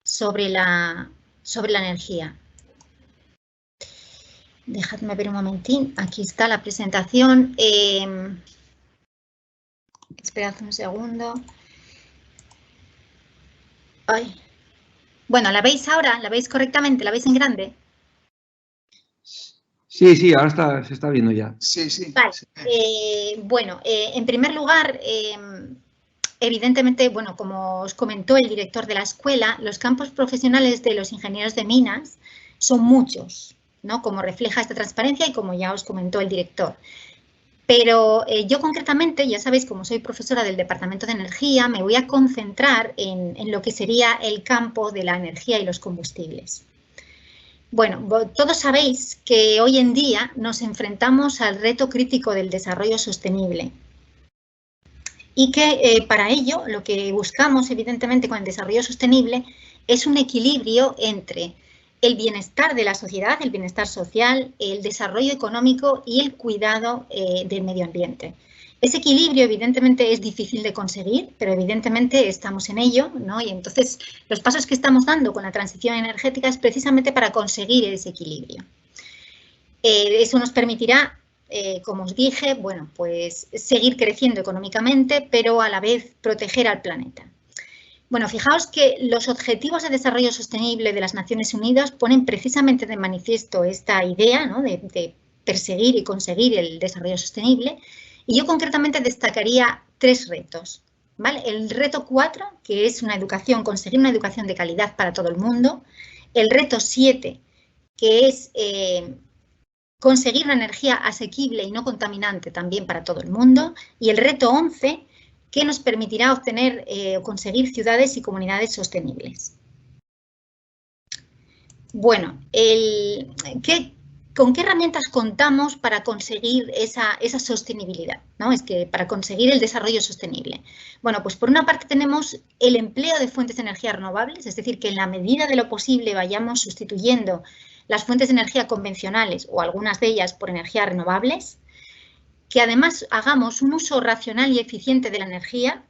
sobre la energía. Dejadme ver un momentín, aquí está la presentación. Esperad un segundo. Ay. Bueno, ¿la veis ahora? ¿La veis correctamente? ¿La veis en grande? Sí, ahora se está viendo ya. Sí. Vale. Bueno, en primer lugar, evidentemente, bueno, como os comentó el director de la escuela, los campos profesionales de los ingenieros de minas son muchos, ¿no? Como refleja esta transparencia y como ya os comentó el director. Pero yo concretamente, ya sabéis, como soy profesora del Departamento de Energía, me voy a concentrar en lo que sería el campo de la energía y los combustibles. Bueno, todos sabéis que hoy en día nos enfrentamos al reto crítico del desarrollo sostenible y que para ello lo que buscamos, evidentemente, con el desarrollo sostenible es un equilibrio entre el bienestar de la sociedad, el bienestar social, el desarrollo económico y el cuidado del medio ambiente. Ese equilibrio, evidentemente, es difícil de conseguir, pero evidentemente estamos en ello, ¿no? Y entonces, los pasos que estamos dando con la transición energética es precisamente para conseguir ese equilibrio. Eso nos permitirá, como os dije, bueno, pues seguir creciendo económicamente, pero a la vez proteger al planeta. Bueno, fijaos que los Objetivos de Desarrollo Sostenible de las Naciones Unidas ponen precisamente de manifiesto esta idea, ¿no? de perseguir y conseguir el desarrollo sostenible. Y yo concretamente destacaría 3 retos, ¿vale? El reto 4, que es conseguir una educación de calidad para todo el mundo. El reto 7, que es conseguir una energía asequible y no contaminante también para todo el mundo. Y el reto 11, que nos permitirá obtener o conseguir ciudades y comunidades sostenibles. Bueno, ¿con qué herramientas contamos para conseguir esa sostenibilidad, ¿no? Es que para conseguir el desarrollo sostenible. Bueno, pues por una parte tenemos el empleo de fuentes de energía renovables, es decir, que en la medida de lo posible vayamos sustituyendo las fuentes de energía convencionales o algunas de ellas por energías renovables, que además hagamos un uso racional y eficiente de la energía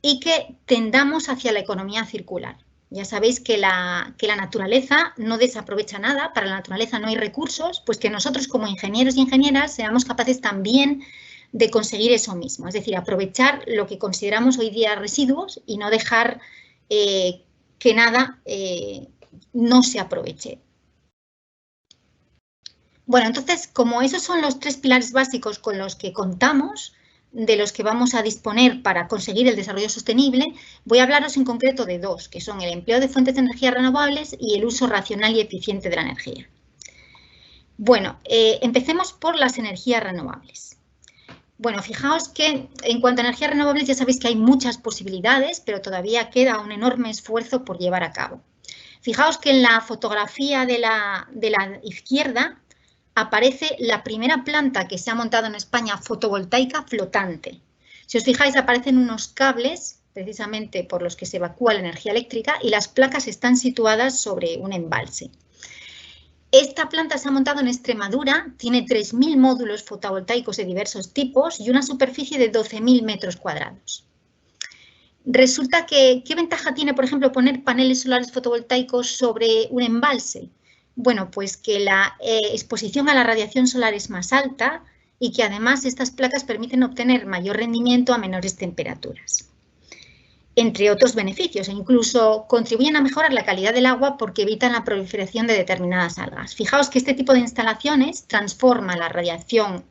y que tendamos hacia la economía circular. Ya sabéis que la naturaleza no desaprovecha nada, para la naturaleza no hay recursos, pues que nosotros como ingenieros y ingenieras seamos capaces también de conseguir eso mismo, es decir, aprovechar lo que consideramos hoy día residuos y no dejar que nada no se aproveche. Bueno, entonces, como esos son los 3 pilares básicos con los que contamos, de los que vamos a disponer para conseguir el desarrollo sostenible, voy a hablaros en concreto de 2, que son el empleo de fuentes de energía renovables y el uso racional y eficiente de la energía. Bueno, empecemos por las energías renovables. Bueno, fijaos que en cuanto a energías renovables ya sabéis que hay muchas posibilidades, pero todavía queda un enorme esfuerzo por llevar a cabo. Fijaos que en la fotografía de la izquierda aparece la primera planta que se ha montado en España fotovoltaica flotante. Si os fijáis, aparecen unos cables precisamente por los que se evacúa la energía eléctrica y las placas están situadas sobre un embalse. Esta planta se ha montado en Extremadura, tiene 3.000 módulos fotovoltaicos de diversos tipos y una superficie de 12.000 metros cuadrados. Resulta que, ¿qué ventaja tiene, por ejemplo, poner paneles solares fotovoltaicos sobre un embalse? Bueno, pues que la exposición a la radiación solar es más alta y que además estas placas permiten obtener mayor rendimiento a menores temperaturas. Entre otros beneficios, e incluso contribuyen a mejorar la calidad del agua porque evitan la proliferación de determinadas algas. Fijaos que este tipo de instalaciones transforma la radiación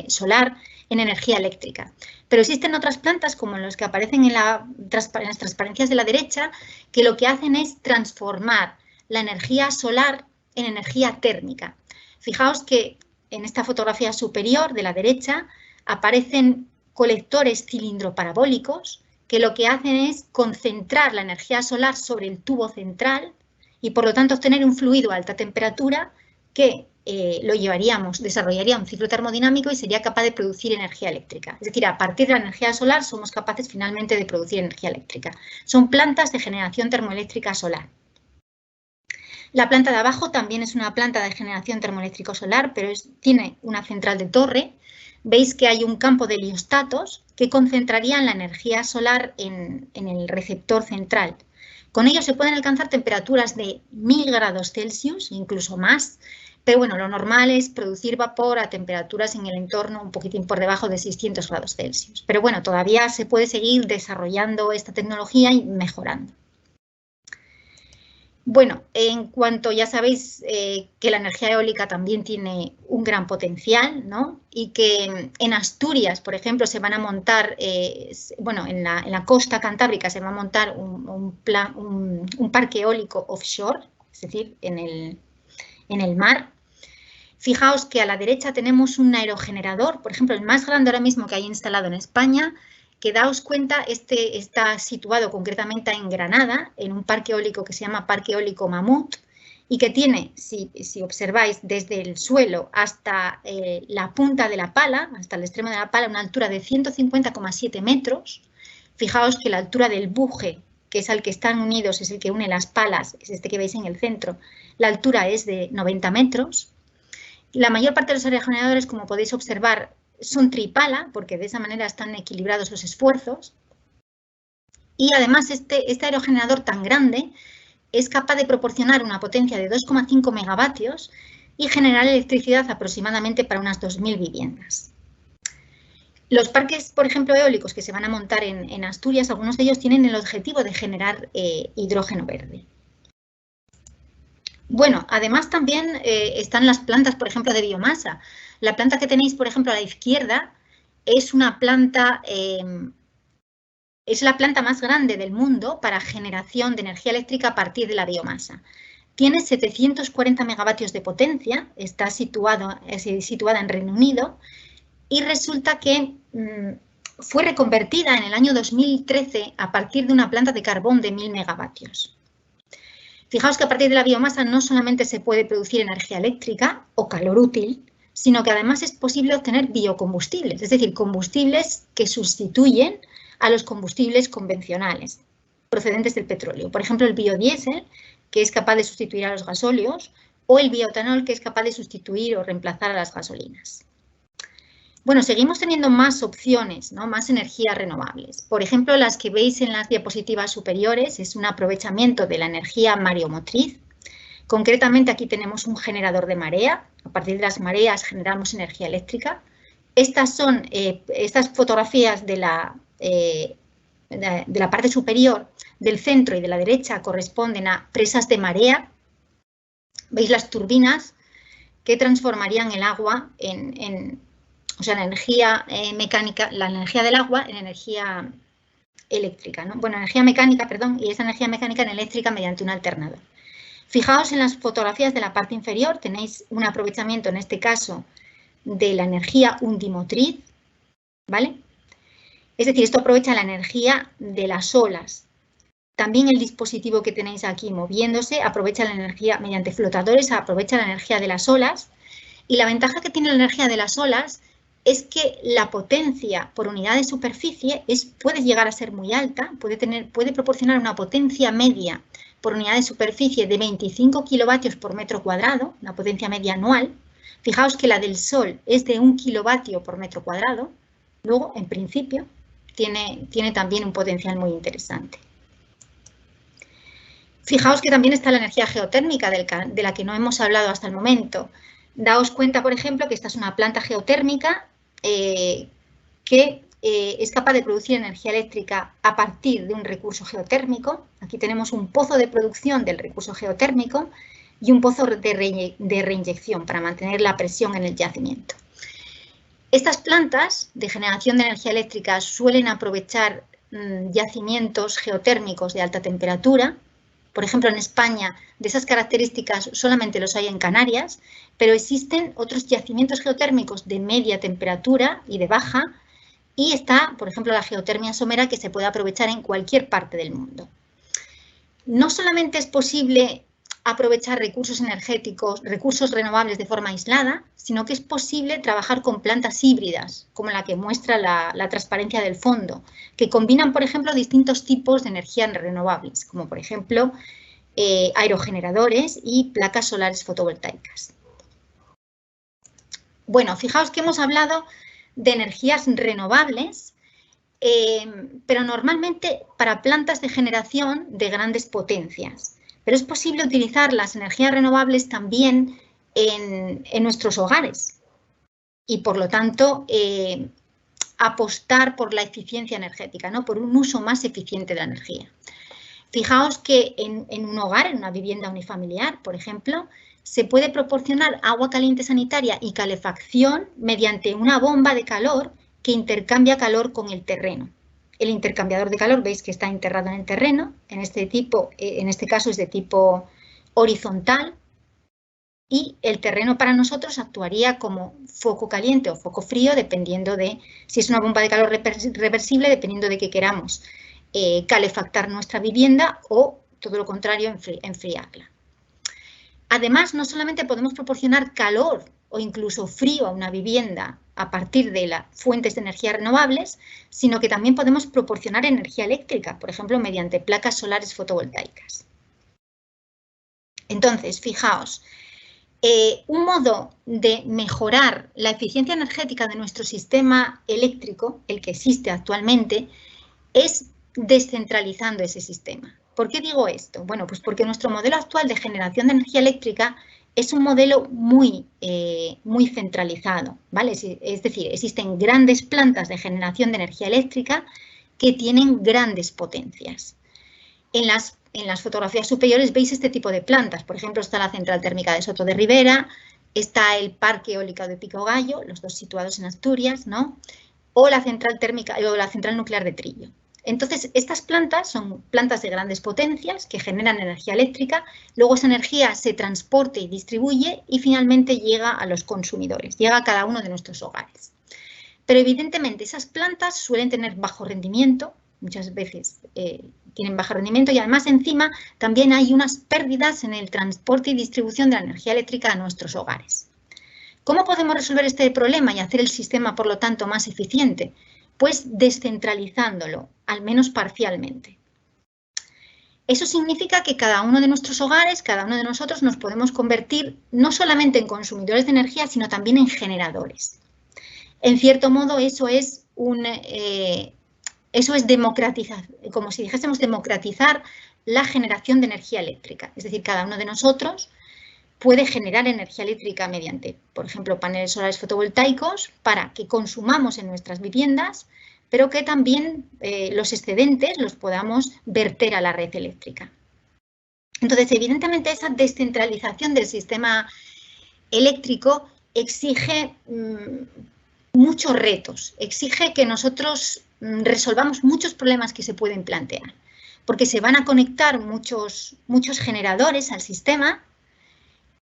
solar en energía eléctrica. Pero existen otras plantas, como los que aparecen en las transparencias de la derecha, que lo que hacen es transformar la energía solar en energía térmica. Fijaos que en esta fotografía superior de la derecha aparecen colectores cilindroparabólicos que lo que hacen es concentrar la energía solar sobre el tubo central y por lo tanto obtener un fluido a alta temperatura que desarrollaría un ciclo termodinámico y sería capaz de producir energía eléctrica. Es decir, a partir de la energía solar somos capaces finalmente de producir energía eléctrica. Son plantas de generación termoeléctrica solar. La planta de abajo también es una planta de generación termoeléctrico solar, pero tiene una central de torre. Veis que hay un campo de heliostatos que concentrarían la energía solar en el receptor central. Con ello se pueden alcanzar temperaturas de 1000 grados Celsius, incluso más, pero bueno, lo normal es producir vapor a temperaturas en el entorno un poquitín por debajo de 600 grados Celsius. Pero bueno, todavía se puede seguir desarrollando esta tecnología y mejorando. Bueno, en cuanto ya sabéis que la energía eólica también tiene un gran potencial, ¿no? Y que en Asturias, por ejemplo, se van a montar, en la costa cantábrica se va a montar un parque eólico offshore, es decir, en el mar. Fijaos que a la derecha tenemos un aerogenerador, por ejemplo, el más grande ahora mismo que hay instalado en España, que daos cuenta, este está situado concretamente en Granada, en un parque eólico que se llama Parque Eólico Mamut, y que tiene, si observáis, desde el suelo hasta la punta de la pala, hasta el extremo de la pala, una altura de 150,7 metros. Fijaos que la altura del buje, que es al que están unidos, es el que une las palas, es este que veis en el centro, la altura es de 90 metros. La mayor parte de los aerogeneradores, como podéis observar, son tripala, porque de esa manera están equilibrados los esfuerzos. Y además este aerogenerador tan grande es capaz de proporcionar una potencia de 2,5 megavatios y generar electricidad aproximadamente para unas 2000 viviendas. Los parques, por ejemplo, eólicos que se van a montar en Asturias, algunos de ellos tienen el objetivo de generar hidrógeno verde. Bueno, además también están las plantas, por ejemplo, de biomasa. La planta que tenéis, por ejemplo, a la izquierda es una planta, es la planta más grande del mundo para generación de energía eléctrica a partir de la biomasa. Tiene 740 megavatios de potencia, está situada en Reino Unido y resulta que fue reconvertida en el año 2013 a partir de una planta de carbón de 1000 megavatios. Fijaos que a partir de la biomasa no solamente se puede producir energía eléctrica o calor útil, sino que además es posible obtener biocombustibles, es decir, combustibles que sustituyen a los combustibles convencionales procedentes del petróleo. Por ejemplo, el biodiesel, que es capaz de sustituir a los gasóleos, o el bioetanol, que es capaz de sustituir o reemplazar a las gasolinas. Bueno, seguimos teniendo más opciones, ¿no? Más energías renovables. Por ejemplo, las que veis en las diapositivas superiores es un aprovechamiento de la energía mareomotriz. Concretamente aquí tenemos un generador de marea. A partir de las mareas generamos energía eléctrica. Estas fotografías de la parte superior, del centro y de la derecha corresponden a presas de marea. Veis las turbinas que transformarían el agua la energía mecánica, la energía del agua en energía eléctrica, ¿no? Bueno, energía mecánica, perdón, y esa energía mecánica en eléctrica mediante un alternador. Fijaos en las fotografías de la parte inferior, tenéis un aprovechamiento en este caso de la energía undimotriz, ¿vale? Es decir, esto aprovecha la energía de las olas. También el dispositivo que tenéis aquí moviéndose aprovecha la energía mediante flotadores, aprovecha la energía de las olas. Y la ventaja que tiene la energía de las olas es que la potencia por unidad de superficie puede llegar a ser muy alta, puede proporcionar una potencia media por unidad de superficie de 25 kilovatios por metro cuadrado, la potencia media anual. Fijaos que la del Sol es de 1 kilovatio por metro cuadrado. Luego, en principio, tiene también un potencial muy interesante. Fijaos que también está la energía geotérmica de la que no hemos hablado hasta el momento. Daos cuenta, por ejemplo, que esta es una planta geotérmica que es capaz de producir energía eléctrica a partir de un recurso geotérmico. Aquí tenemos un pozo de producción del recurso geotérmico y un pozo de reinyección para mantener la presión en el yacimiento. Estas plantas de generación de energía eléctrica suelen aprovechar yacimientos geotérmicos de alta temperatura. Por ejemplo, en España, de esas características solamente los hay en Canarias, pero existen otros yacimientos geotérmicos de media temperatura y de baja, y está, por ejemplo, la geotermia somera, que se puede aprovechar en cualquier parte del mundo. No solamente es posible aprovechar recursos energéticos, recursos renovables de forma aislada, sino que es posible trabajar con plantas híbridas, como la que muestra la transparencia del fondo, que combinan, por ejemplo, distintos tipos de energías renovables, como por ejemplo aerogeneradores y placas solares fotovoltaicas. Bueno, fijaos que hemos hablado de energías renovables, pero normalmente para plantas de generación de grandes potencias. Pero es posible utilizar las energías renovables también en nuestros hogares y, por lo tanto, apostar por la eficiencia energética, ¿no? Por un uso más eficiente de la energía. Fijaos que en un hogar, en una vivienda unifamiliar, por ejemplo, se puede proporcionar agua caliente sanitaria y calefacción mediante una bomba de calor que intercambia calor con el terreno. El intercambiador de calor, veis que está enterrado en el terreno, en este caso es de tipo horizontal, y el terreno para nosotros actuaría como foco caliente o foco frío, dependiendo de si es una bomba de calor reversible, dependiendo de que queramos calefactar nuestra vivienda o, todo lo contrario, enfriarla. Además, no solamente podemos proporcionar calor o incluso frío a una vivienda a partir de las fuentes de energía renovables, sino que también podemos proporcionar energía eléctrica, por ejemplo, mediante placas solares fotovoltaicas. Entonces, fijaos, un modo de mejorar la eficiencia energética de nuestro sistema eléctrico, el que existe actualmente, es descentralizando ese sistema. ¿Por qué digo esto? Bueno, pues porque nuestro modelo actual de generación de energía eléctrica es un modelo muy centralizado, ¿vale? Es decir, existen grandes plantas de generación de energía eléctrica que tienen grandes potencias. En las fotografías superiores veis este tipo de plantas. Por ejemplo, está la central térmica de Soto de Ribera, está el Parque Eólico de Pico Gallo, los dos situados en Asturias, ¿no? O la central térmica o la central nuclear de Trillo. Entonces, estas plantas son plantas de grandes potencias que generan energía eléctrica, luego esa energía se transporta y distribuye y finalmente llega a los consumidores, llega a cada uno de nuestros hogares. Pero evidentemente esas plantas suelen tener bajo rendimiento, muchas veces tienen bajo rendimiento y además encima también hay unas pérdidas en el transporte y distribución de la energía eléctrica a nuestros hogares. ¿Cómo podemos resolver este problema y hacer el sistema, por lo tanto, más eficiente? Pues descentralizándolo, al menos parcialmente. Eso significa que cada uno de nuestros hogares, cada uno de nosotros nos podemos convertir no solamente en consumidores de energía, sino también en generadores. En cierto modo, eso es democratizar, como si dijésemos democratizar la generación de energía eléctrica. Es decir, cada uno de nosotros puede generar energía eléctrica mediante, por ejemplo, paneles solares fotovoltaicos para que consumamos en nuestras viviendas, pero que también los excedentes los podamos verter a la red eléctrica. Entonces, evidentemente, esa descentralización del sistema eléctrico exige muchos retos, exige que nosotros resolvamos muchos problemas que se pueden plantear, porque se van a conectar muchos generadores al sistema,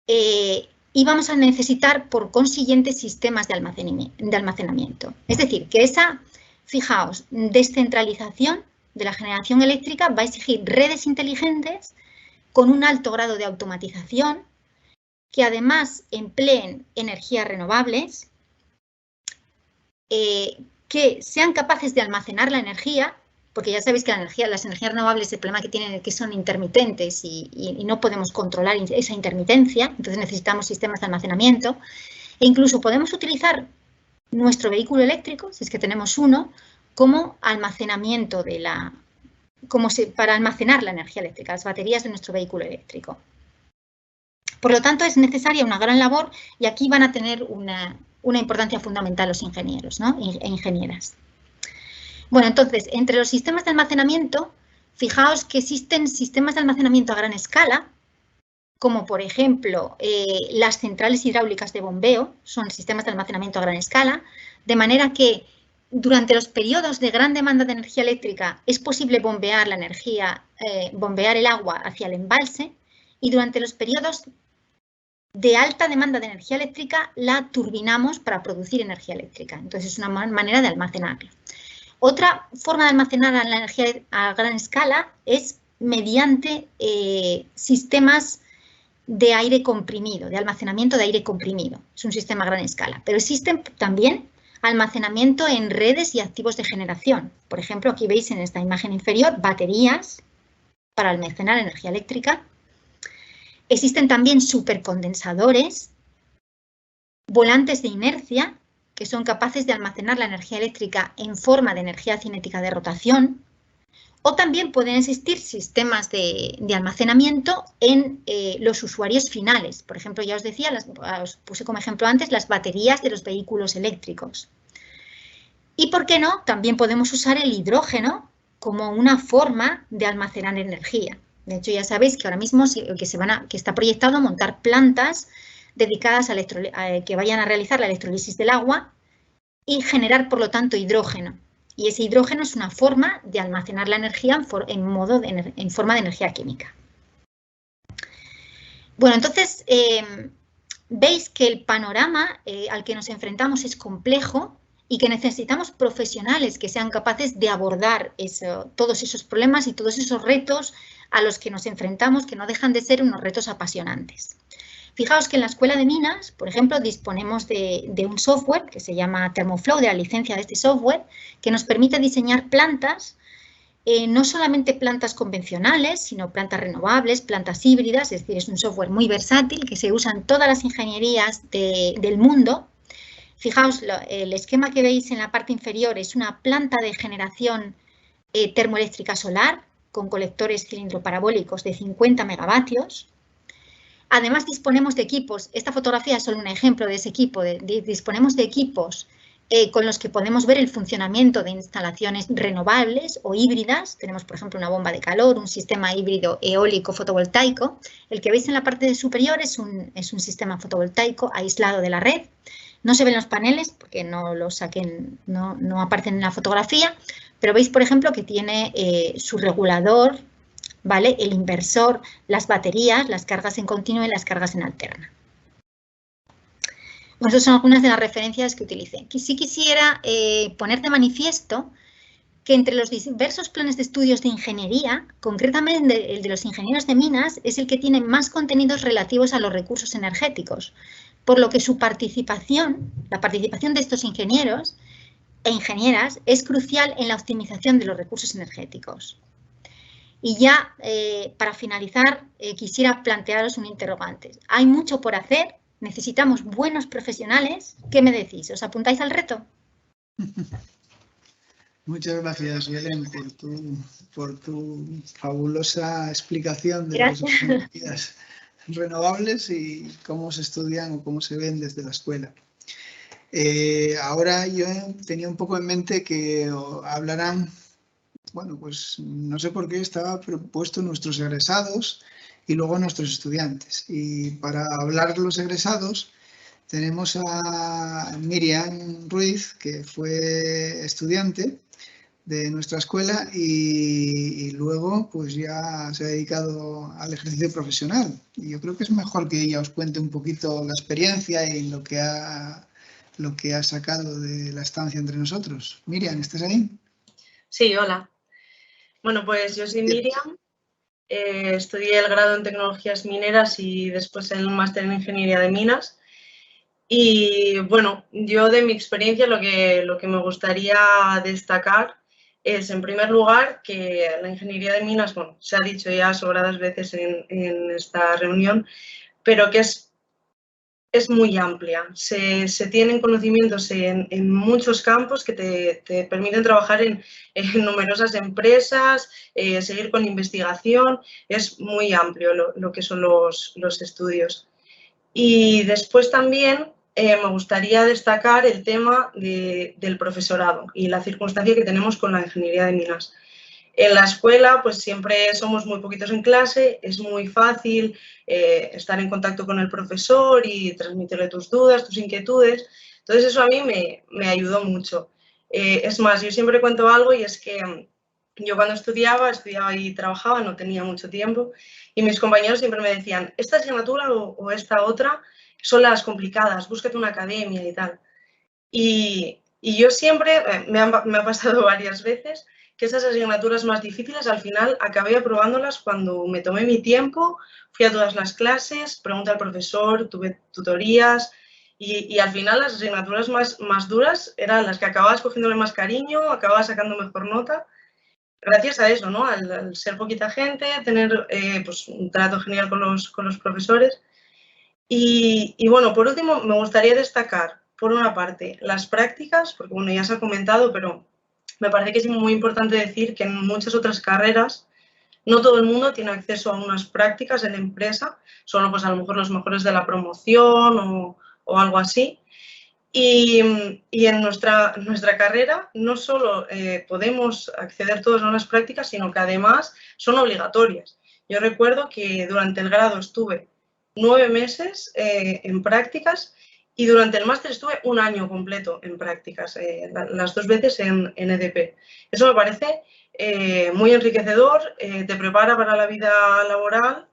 y vamos a necesitar, por consiguiente, sistemas de almacenamiento. Es decir, que esa, fijaos, descentralización de la generación eléctrica va a exigir redes inteligentes con un alto grado de automatización, que además empleen energías renovables, que sean capaces de almacenar la energía porque ya sabéis que las energías renovables, el problema que tienen es que son intermitentes y no podemos controlar esa intermitencia, entonces necesitamos sistemas de almacenamiento. E incluso podemos utilizar nuestro vehículo eléctrico, si es que tenemos uno, como almacenamiento para almacenar la energía eléctrica, las baterías de nuestro vehículo eléctrico. Por lo tanto, es necesaria una gran labor y aquí van a tener una importancia fundamental los ingenieros, ¿no? E ingenieras. Bueno, entonces, entre los sistemas de almacenamiento, fijaos que existen sistemas de almacenamiento a gran escala, como por ejemplo las centrales hidráulicas de bombeo, son sistemas de almacenamiento a gran escala, de manera que durante los periodos de gran demanda de energía eléctrica es posible bombear bombear el agua hacia el embalse, y durante los periodos de alta demanda de energía eléctrica la turbinamos para producir energía eléctrica. Entonces es una manera de almacenarla. Otra forma de almacenar la energía a gran escala es mediante sistemas de aire comprimido, de almacenamiento de aire comprimido. Es un sistema a gran escala. Pero existen también almacenamiento en redes y activos de generación. Por ejemplo, aquí veis en esta imagen inferior baterías para almacenar energía eléctrica. Existen también supercondensadores, volantes de inercia, que son capaces de almacenar la energía eléctrica en forma de energía cinética de rotación, o también pueden existir sistemas de almacenamiento en los usuarios finales. Por ejemplo, ya os decía, os puse como ejemplo antes las baterías de los vehículos eléctricos. Y, ¿por qué no? También podemos usar el hidrógeno como una forma de almacenar energía. De hecho, ya sabéis que ahora mismo que está proyectado montar plantas dedicadas a que vayan a realizar la electrólisis del agua y generar, por lo tanto, hidrógeno. Y ese hidrógeno es una forma de almacenar la energía en forma de energía química. Bueno, entonces, veis que el panorama al que nos enfrentamos es complejo y que necesitamos profesionales que sean capaces de abordar todos esos problemas y todos esos retos a los que nos enfrentamos, que no dejan de ser unos retos apasionantes. Fijaos que en la Escuela de Minas, por ejemplo, disponemos de un software que se llama ThermoFlow, de la licencia de este software, que nos permite diseñar plantas, no solamente plantas convencionales, sino plantas renovables, plantas híbridas, es decir, es un software muy versátil que se usa en todas las ingenierías del mundo. Fijaos, el esquema que veis en la parte inferior es una planta de generación termoeléctrica solar con colectores cilindroparabólicos de 50 megavatios. Además, disponemos de equipos, esta fotografía es solo un ejemplo de ese equipo, disponemos de equipos con los que podemos ver el funcionamiento de instalaciones renovables o híbridas. Tenemos, por ejemplo, una bomba de calor, un sistema híbrido eólico fotovoltaico. El que veis en la parte superior es un sistema fotovoltaico aislado de la red. No se ven los paneles porque no aparecen en la fotografía, pero veis, por ejemplo, que tiene su regulador, ¿vale? El inversor, las baterías, las cargas en continuo y las cargas en alterna. Bueno, esas son algunas de las referencias que utilicé. Sí quisiera poner de manifiesto que entre los diversos planes de estudios de ingeniería, concretamente el de los ingenieros de minas, es el que tiene más contenidos relativos a los recursos energéticos, por lo que su participación, la participación de estos ingenieros e ingenieras, es crucial en la optimización de los recursos energéticos. Y ya, para finalizar, quisiera plantearos un interrogante. Hay mucho por hacer, necesitamos buenos profesionales. ¿Qué me decís? ¿Os apuntáis al reto? Muchas gracias, Belén, por tu fabulosa explicación de las energías renovables y cómo se estudian o cómo se ven desde la escuela. Ahora yo tenía un poco en mente que hablarán, bueno, pues no sé por qué estaba propuesto nuestros egresados y luego nuestros estudiantes. Y para hablar de los egresados tenemos a Miriam Ruiz, que fue estudiante de nuestra escuela y luego pues ya se ha dedicado al ejercicio profesional. Y yo creo que es mejor que ella os cuente un poquito la experiencia y lo que ha sacado de la estancia entre nosotros. Miriam, ¿estás ahí? Sí, hola. Bueno, pues yo soy Miriam, estudié el grado en tecnologías mineras y después el máster en ingeniería de minas. Y bueno, yo de mi experiencia lo que me gustaría destacar es, en primer lugar, que la ingeniería de minas, bueno, se ha dicho ya sobradas veces en esta reunión, pero que es muy amplia. Se tienen conocimientos en muchos campos que te permiten trabajar en numerosas empresas, seguir con investigación. Es muy amplio lo que son los estudios. Y después también me gustaría destacar el tema del profesorado y la circunstancia que tenemos con la ingeniería de minas. En la escuela, pues siempre somos muy poquitos en clase, es muy fácil estar en contacto con el profesor y transmitirle tus dudas, tus inquietudes. Entonces eso a mí me ayudó mucho. Es más, yo siempre cuento algo y es que yo cuando estudiaba y trabajaba, no tenía mucho tiempo y mis compañeros siempre me decían, esta asignatura o esta otra son las complicadas, búscate una academia y tal. Y yo siempre, me ha pasado varias veces, que esas asignaturas más difíciles al final acabé aprobándolas cuando me tomé mi tiempo, fui a todas las clases, pregunté al profesor, tuve tutorías y al final las asignaturas más duras eran las que acababas cogiéndole más cariño, acababas sacando mejor nota, gracias a eso, ¿no? Al ser poquita gente, tener pues, un trato genial con los profesores. Y bueno, por último, me gustaría destacar, por una parte, las prácticas, porque bueno, ya se ha comentado, pero me parece que es muy importante decir que en muchas otras carreras no todo el mundo tiene acceso a unas prácticas en la empresa, solo pues a lo mejor los mejores de la promoción o algo así. Y en nuestra carrera no solo podemos acceder todos a unas prácticas, sino que además son obligatorias. Yo recuerdo que durante el grado estuve 9 meses en prácticas y durante el máster estuve un año completo en prácticas, las 2 veces en EDP. Eso me parece muy enriquecedor, te prepara para la vida laboral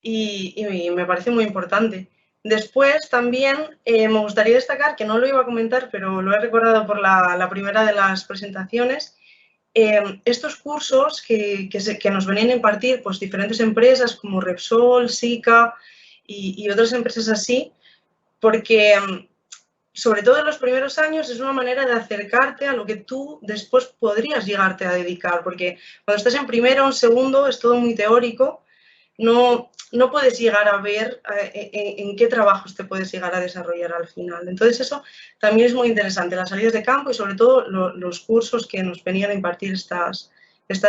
y me parece muy importante. Después también me gustaría destacar, que no lo iba a comentar, pero lo he recordado por la primera de las presentaciones, estos cursos que nos venían a impartir pues, diferentes empresas como Repsol, SICA y otras empresas así, porque sobre todo en los primeros años es una manera de acercarte a lo que tú después podrías llegarte a dedicar, porque cuando estás en primero o en segundo es todo muy teórico, no puedes llegar a ver en qué trabajos te puedes llegar a desarrollar al final. Entonces eso también es muy interesante, las salidas de campo y sobre todo los cursos que nos venían a impartir estas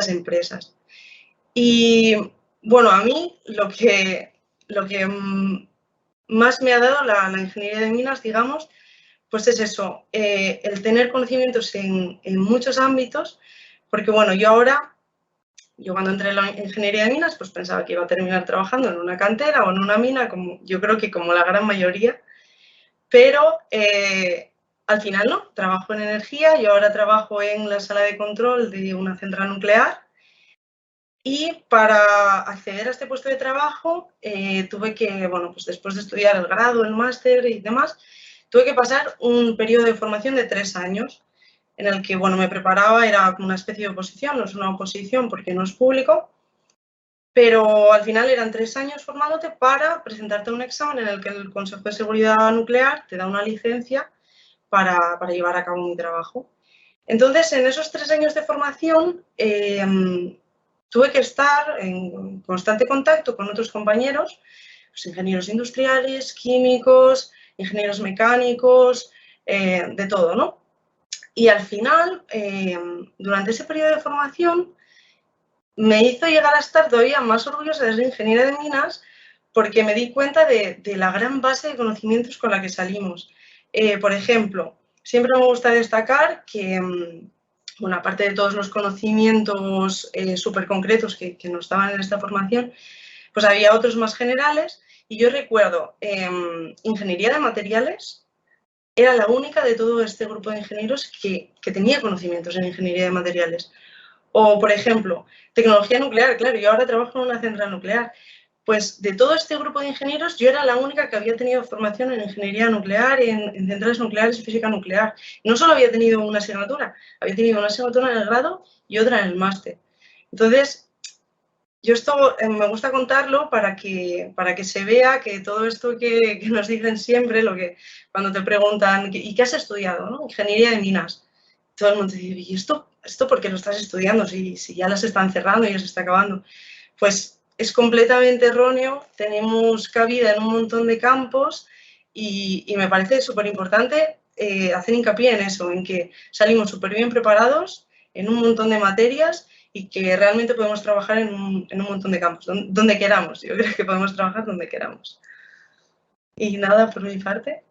empresas. Y bueno, a mí lo que más me ha dado la ingeniería de minas, digamos, pues es eso, el tener conocimientos en muchos ámbitos, porque bueno, yo cuando entré en la ingeniería de minas, pues pensaba que iba a terminar trabajando en una cantera o en una mina, yo creo que como la gran mayoría, pero al final no, trabajo en energía, yo ahora trabajo en la sala de control de una central nuclear y para acceder a este puesto de trabajo tuve que, bueno, pues después de estudiar el grado, el máster y demás, tuve que pasar un periodo de formación de 3 años en el que, bueno, me preparaba, era como una especie de oposición, no es una oposición porque no es público, pero al final eran 3 años formándote para presentarte un examen en el que el Consejo de Seguridad Nuclear te da una licencia para llevar a cabo mi trabajo. Entonces, en esos 3 años de formación, tuve que estar en constante contacto con otros compañeros, pues, ingenieros industriales, químicos, ingenieros mecánicos, de todo, ¿no? Y al final, durante ese periodo de formación, me hizo llegar a estar todavía más orgullosa de ser ingeniera de minas porque me di cuenta de la gran base de conocimientos con la que salimos. Por ejemplo, siempre me gusta destacar que, bueno, aparte de todos los conocimientos súper concretos que nos daban en esta formación, pues había otros más generales y yo recuerdo ingeniería de materiales. Era la única de todo este grupo de ingenieros que tenía conocimientos en ingeniería de materiales. O, por ejemplo, tecnología nuclear. Claro, yo ahora trabajo en una central nuclear. Pues de todo este grupo de ingenieros, yo era la única que había tenido formación en ingeniería nuclear, en centrales nucleares y física nuclear. No solo había tenido una asignatura, había tenido una asignatura en el grado y otra en el máster. Entonces, yo esto me gusta contarlo para que se vea que todo esto que nos dicen siempre, cuando te preguntan, ¿y qué has estudiado? ¿No? Ingeniería de minas. Todo el mundo dice, ¿y esto ¿esto por qué lo estás estudiando? Si ya las están cerrando y ya se está acabando. Pues es completamente erróneo, tenemos cabida en un montón de campos y me parece súper importante hacer hincapié en eso, en que salimos súper bien preparados en un montón de materias y que realmente podemos trabajar en un montón de campos, donde queramos. Yo creo que podemos trabajar donde queramos. Y nada, por mi parte.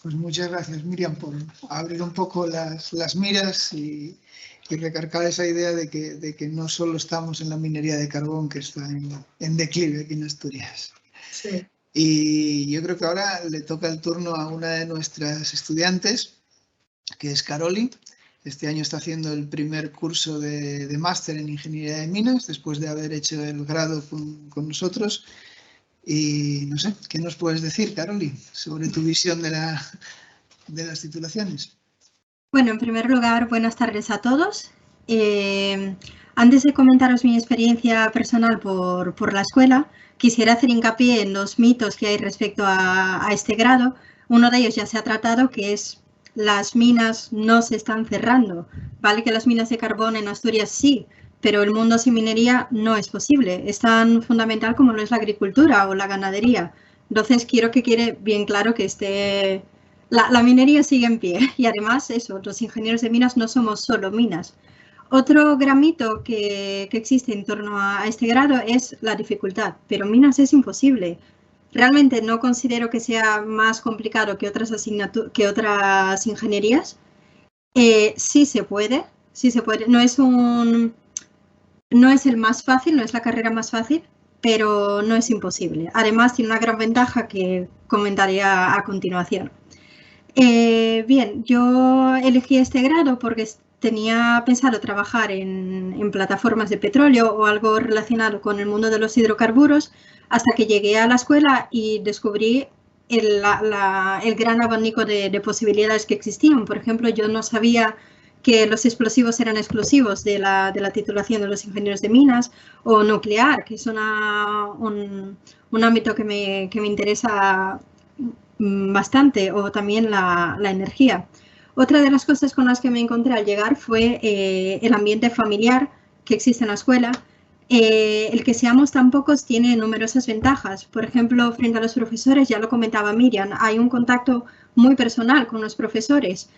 Pues muchas gracias, Miriam, por abrir un poco las miras y recargar esa idea de que no solo estamos en la minería de carbón, que está en declive aquí en Asturias. Sí. Y yo creo que ahora le toca el turno a una de nuestras estudiantes, que es Caroli. Este año está haciendo el primer curso de máster en Ingeniería de Minas, después de haber hecho el grado con nosotros. Y no sé, ¿qué nos puedes decir, Caroli, sobre tu visión de las titulaciones? Bueno, en primer lugar, buenas tardes a todos. Antes de comentaros mi experiencia personal por la escuela, quisiera hacer hincapié en los mitos que hay respecto a este grado. Uno de ellos ya se ha tratado, que es las minas no se están cerrando. Vale que las minas de carbón en Asturias sí, pero el mundo sin minería no es posible. Es tan fundamental como lo es la agricultura o la ganadería. Entonces, quiero que quede bien claro que la minería sigue en pie. Y además, eso, los ingenieros de minas no somos solo minas. Otro gran mito que existe en torno a este grado es la dificultad, pero minas es imposible. Realmente no considero que sea más complicado que otras ingenierías. Sí se puede. No es el más fácil, no es la carrera más fácil, pero no es imposible. Además, tiene una gran ventaja que comentaré a continuación. Bien, yo elegí este grado porque tenía pensado trabajar en plataformas de petróleo o algo relacionado con el mundo de los hidrocarburos, hasta que llegué a la escuela y descubrí el gran abanico de posibilidades que existían. Por ejemplo, yo no sabía que los explosivos eran exclusivos de la titulación de los ingenieros de minas, o nuclear, que es un ámbito que me interesa bastante, o también la energía. Otra de las cosas con las que me encontré al llegar fue el ambiente familiar que existe en la escuela. El que seamos tan pocos tiene numerosas ventajas. Por ejemplo, frente a los profesores, ya lo comentaba Miriam, hay un contacto muy personal con los profesores.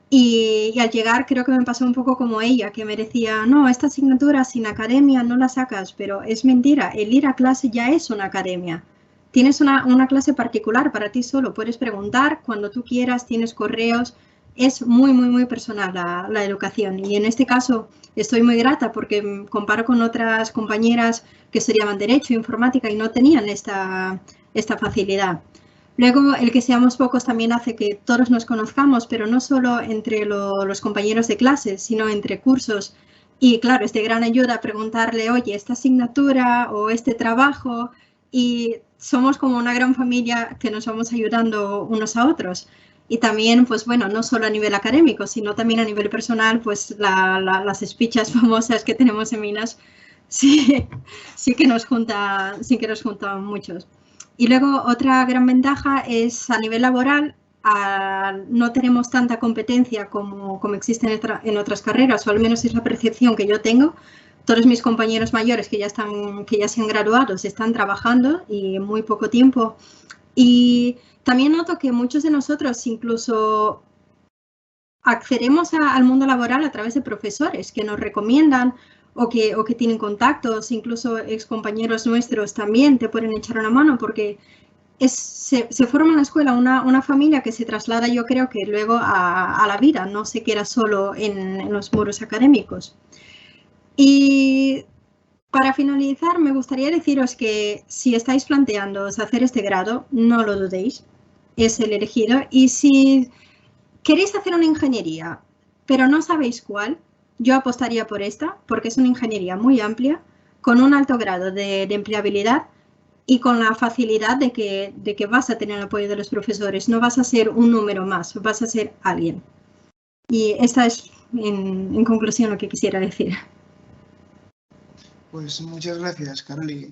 Y al llegar creo que me pasó un poco como ella, que me decía, no, esta asignatura sin academia no la sacas, pero es mentira, el ir a clase ya es una academia. Tienes una clase particular para ti solo, puedes preguntar cuando tú quieras, tienes correos, es muy, muy, muy personal la educación. Y en este caso estoy muy grata porque comparo con otras compañeras que estudiaban Derecho e Informática y no tenían esta facilidad. Luego, el que seamos pocos también hace que todos nos conozcamos, pero no solo entre los compañeros de clase, sino entre cursos. Y claro, es de gran ayuda preguntarle, oye, esta asignatura o este trabajo, y somos como una gran familia que nos vamos ayudando unos a otros. Y también, pues bueno, no solo a nivel académico, sino también a nivel personal, pues las espichas famosas que tenemos en Minas sí que nos juntan muchos. Y luego otra gran ventaja es a nivel laboral, no tenemos tanta competencia como existe en otras carreras, o al menos es la percepción que yo tengo. Todos mis compañeros mayores que ya se han graduado están trabajando y en muy poco tiempo. Y también noto que muchos de nosotros incluso accedemos al mundo laboral a través de profesores que nos recomiendan o que tienen contactos, incluso excompañeros nuestros también te pueden echar una mano porque se forma en la escuela una familia que se traslada, yo creo que luego a la vida, no se queda solo en los muros académicos. Y para finalizar, me gustaría deciros que si estáis planteándoos hacer este grado, no lo dudéis, es el elegido. Y si queréis hacer una ingeniería, pero no sabéis cuál, yo apostaría por esta, porque es una ingeniería muy amplia, con un alto grado de empleabilidad y con la facilidad de que vas a tener el apoyo de los profesores. No vas a ser un número más, vas a ser alguien. Y esta es, en conclusión, lo que quisiera decir. Pues muchas gracias, Caroli.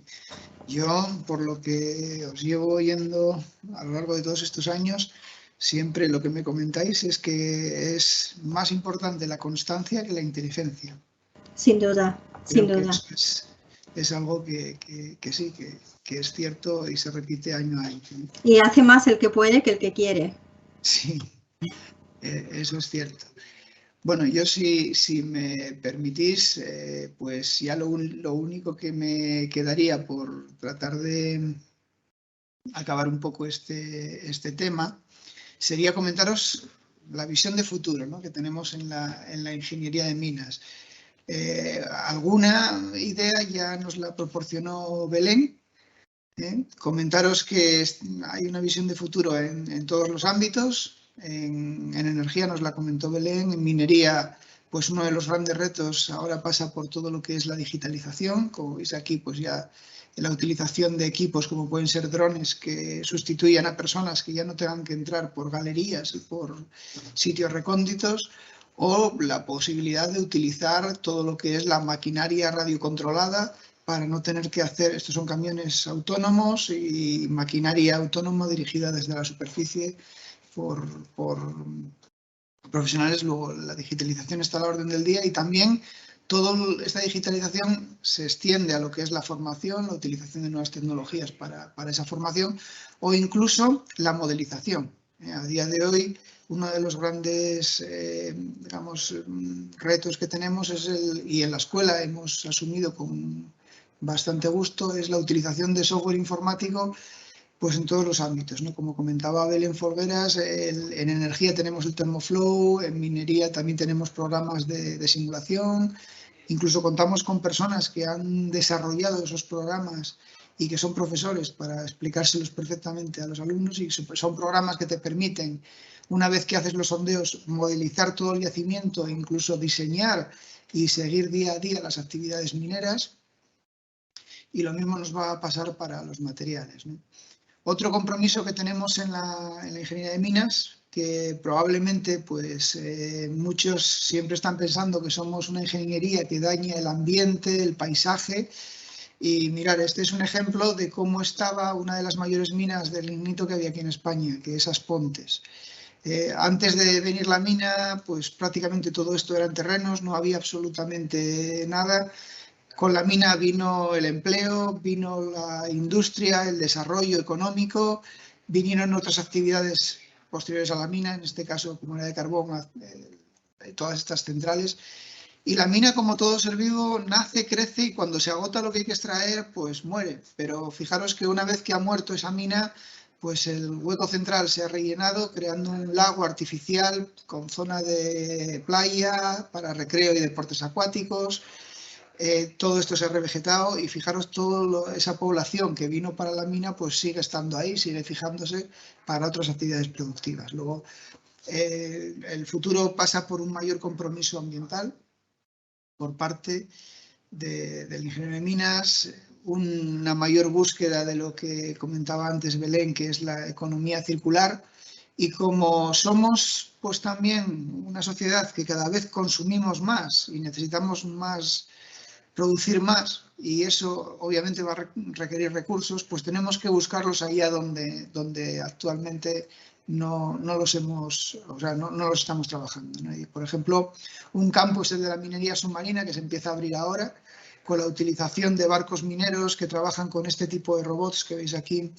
Yo, por lo que os llevo oyendo a lo largo de todos estos años, siempre lo que me comentáis es que es más importante la constancia que la inteligencia. Sin duda, sin Creo que duda. eso es algo que sí, que es cierto y se repite año a año. Y hace más el que puede que el que quiere. Sí, eso es cierto. Bueno, yo si me permitís, pues ya lo único que me quedaría por tratar de acabar un poco este tema sería comentaros la visión de futuro, ¿no?, que tenemos en la ingeniería de minas. Alguna idea ya nos la proporcionó Belén. Comentaros que hay una visión de futuro en todos los ámbitos. En energía nos la comentó Belén, en minería, pues uno de los grandes retos ahora pasa por todo lo que es la digitalización. Como veis aquí, pues ya la utilización de equipos como pueden ser drones que sustituyan a personas que ya no tengan que entrar por galerías y por sitios recónditos, o la posibilidad de utilizar todo lo que es la maquinaria radiocontrolada para no tener que hacer, estos son camiones autónomos y maquinaria autónoma dirigida desde la superficie por profesionales. Luego la digitalización está a la orden del día y también toda esta digitalización se extiende a lo que es la formación, la utilización de nuevas tecnologías para esa formación o incluso la modelización. A día de hoy, uno de los grandes digamos, retos que tenemos es y en la escuela hemos asumido con bastante gusto, es la utilización de software informático pues en todos los ámbitos, ¿no? Como comentaba Belén Folgueras, en energía tenemos el ThermoFlow, en minería también tenemos programas de simulación, incluso contamos con personas que han desarrollado esos programas y que son profesores para explicárselos perfectamente a los alumnos, y son programas que te permiten, una vez que haces los sondeos, modelizar todo el yacimiento e incluso diseñar y seguir día a día las actividades mineras. Y lo mismo nos va a pasar para los materiales, ¿no? Otro compromiso que tenemos en la ingeniería de minas, que probablemente pues, muchos siempre están pensando que somos una ingeniería que daña el ambiente, el paisaje, y mirar, este es un ejemplo de cómo estaba una de las mayores minas de lignito que había aquí en España, que es Aspontes. Antes de venir la mina, pues prácticamente todo esto eran terrenos, no había absolutamente nada. Con la mina vino el empleo, vino la industria, el desarrollo económico, vinieron otras actividades posteriores a la mina, en este caso como la de carbón, todas estas centrales. Y la mina, como todo ser vivo, nace, crece y cuando se agota lo que hay que extraer, pues muere. Pero fijaros que una vez que ha muerto esa mina, pues el hueco central se ha rellenado creando un lago artificial con zona de playa para recreo y deportes acuáticos. Todo esto se ha revegetado y fijaros, toda esa población que vino para la mina pues sigue estando ahí, sigue fijándose para otras actividades productivas. Luego, el futuro pasa por un mayor compromiso ambiental por parte del ingeniero de minas, una mayor búsqueda de lo que comentaba antes Belén, que es la economía circular. Y como somos pues también una sociedad que cada vez consumimos más y necesitamos producir más, y eso obviamente va a requerir recursos, pues tenemos que buscarlos allá donde actualmente no los estamos trabajando, ¿no? Y, por ejemplo, un campo es el de la minería submarina, que se empieza a abrir ahora, con la utilización de barcos mineros que trabajan con este tipo de robots que veis aquí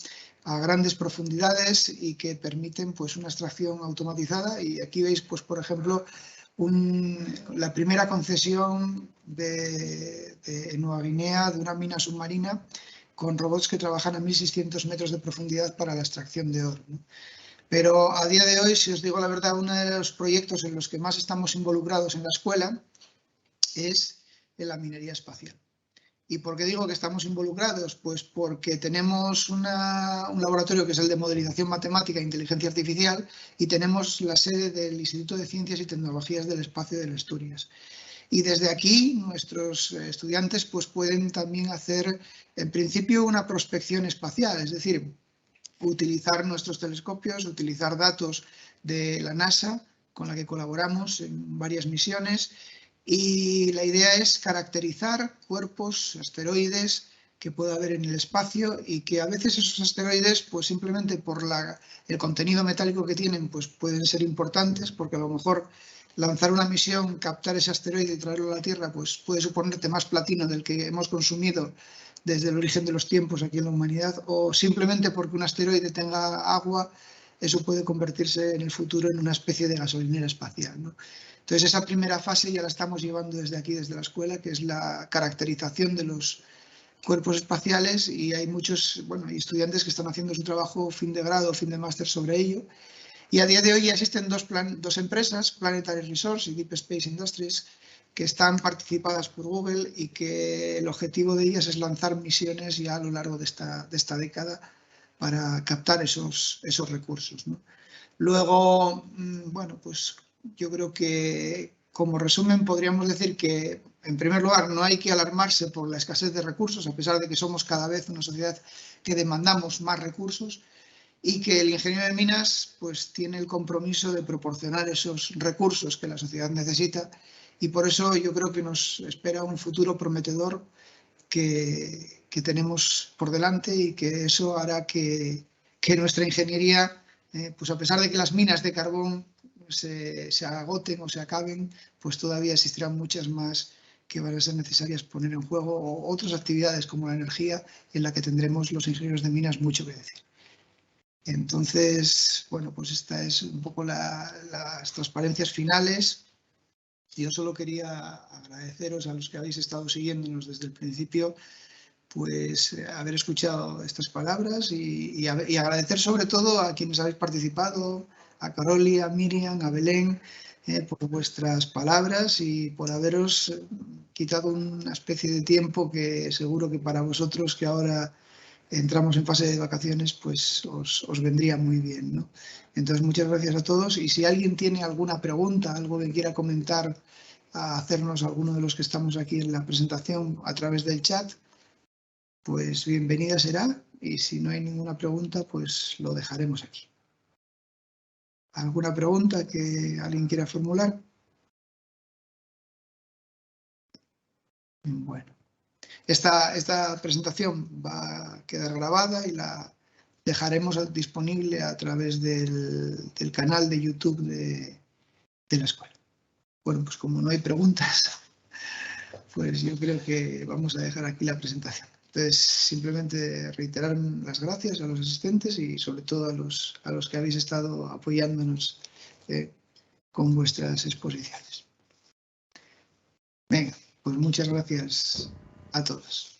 a grandes profundidades y que permiten pues una extracción automatizada. Y aquí veis, pues por ejemplo, la primera concesión en Nueva Guinea de una mina submarina con robots que trabajan a 1.600 metros de profundidad para la extracción de oro, ¿no? Pero a día de hoy, si os digo la verdad, uno de los proyectos en los que más estamos involucrados en la escuela es en la minería espacial. ¿Y por qué digo que estamos involucrados? Pues porque tenemos un laboratorio que es el de modelización matemática e inteligencia artificial y tenemos la sede del Instituto de Ciencias y Tecnologías del Espacio de Asturias. Y desde aquí nuestros estudiantes pues pueden también hacer, en principio, una prospección espacial, es decir, utilizar nuestros telescopios, utilizar datos de la NASA, con la que colaboramos en varias misiones. Y la idea es caracterizar cuerpos, asteroides, que pueda haber en el espacio y que a veces esos asteroides, pues simplemente por el contenido metálico que tienen, pues pueden ser importantes, porque a lo mejor lanzar una misión, captar ese asteroide y traerlo a la Tierra, pues puede suponerte más platino del que hemos consumido desde el origen de los tiempos aquí en la humanidad, o simplemente porque un asteroide tenga agua, eso puede convertirse en el futuro en una especie de gasolinera espacial, ¿no? Entonces esa primera fase ya la estamos llevando desde aquí, desde la escuela, que es la caracterización de los cuerpos espaciales, y hay muchos, hay estudiantes que están haciendo su trabajo fin de grado, fin de máster sobre ello. Y a día de hoy ya existen dos empresas, Planetary Resource y Deep Space Industries, que están participadas por Google y que el objetivo de ellas es lanzar misiones ya a lo largo de esta década para captar esos recursos, ¿no? Luego, pues yo creo que como resumen podríamos decir que, en primer lugar, no hay que alarmarse por la escasez de recursos, a pesar de que somos cada vez una sociedad que demandamos más recursos, y que el ingeniero de minas pues tiene el compromiso de proporcionar esos recursos que la sociedad necesita, y por eso yo creo que nos espera un futuro prometedor que tenemos por delante, y que eso hará que nuestra ingeniería, pues a pesar de que las minas de carbón se agoten o se acaben, pues todavía existirán muchas más que van a ser necesarias poner en juego, o otras actividades como la energía, en la que tendremos los ingenieros de minas mucho que decir. Entonces, pues esta es un poco las transparencias finales. Yo solo quería agradeceros a los que habéis estado siguiéndonos desde el principio, pues haber escuchado estas palabras, y agradecer sobre todo a quienes habéis participado, a Caroli, a Miriam, a Belén, por vuestras palabras y por haberos quitado una especie de tiempo que seguro que para vosotros, que ahora entramos en fase de vacaciones, pues os vendría muy bien, ¿no? Entonces, muchas gracias a todos, y si alguien tiene alguna pregunta, algo que quiera comentar, a hacernos alguno de los que estamos aquí en la presentación a través del chat, pues bienvenida será, y si no hay ninguna pregunta, pues lo dejaremos aquí. ¿Alguna pregunta que alguien quiera formular? Bueno. Esta presentación va a quedar grabada y la dejaremos disponible a través del canal de YouTube de la escuela. Bueno, pues como no hay preguntas, pues yo creo que vamos a dejar aquí la presentación. Entonces, simplemente reiterar las gracias a los asistentes y sobre todo a los que habéis estado apoyándonos con vuestras exposiciones. Venga, pues muchas gracias a todos.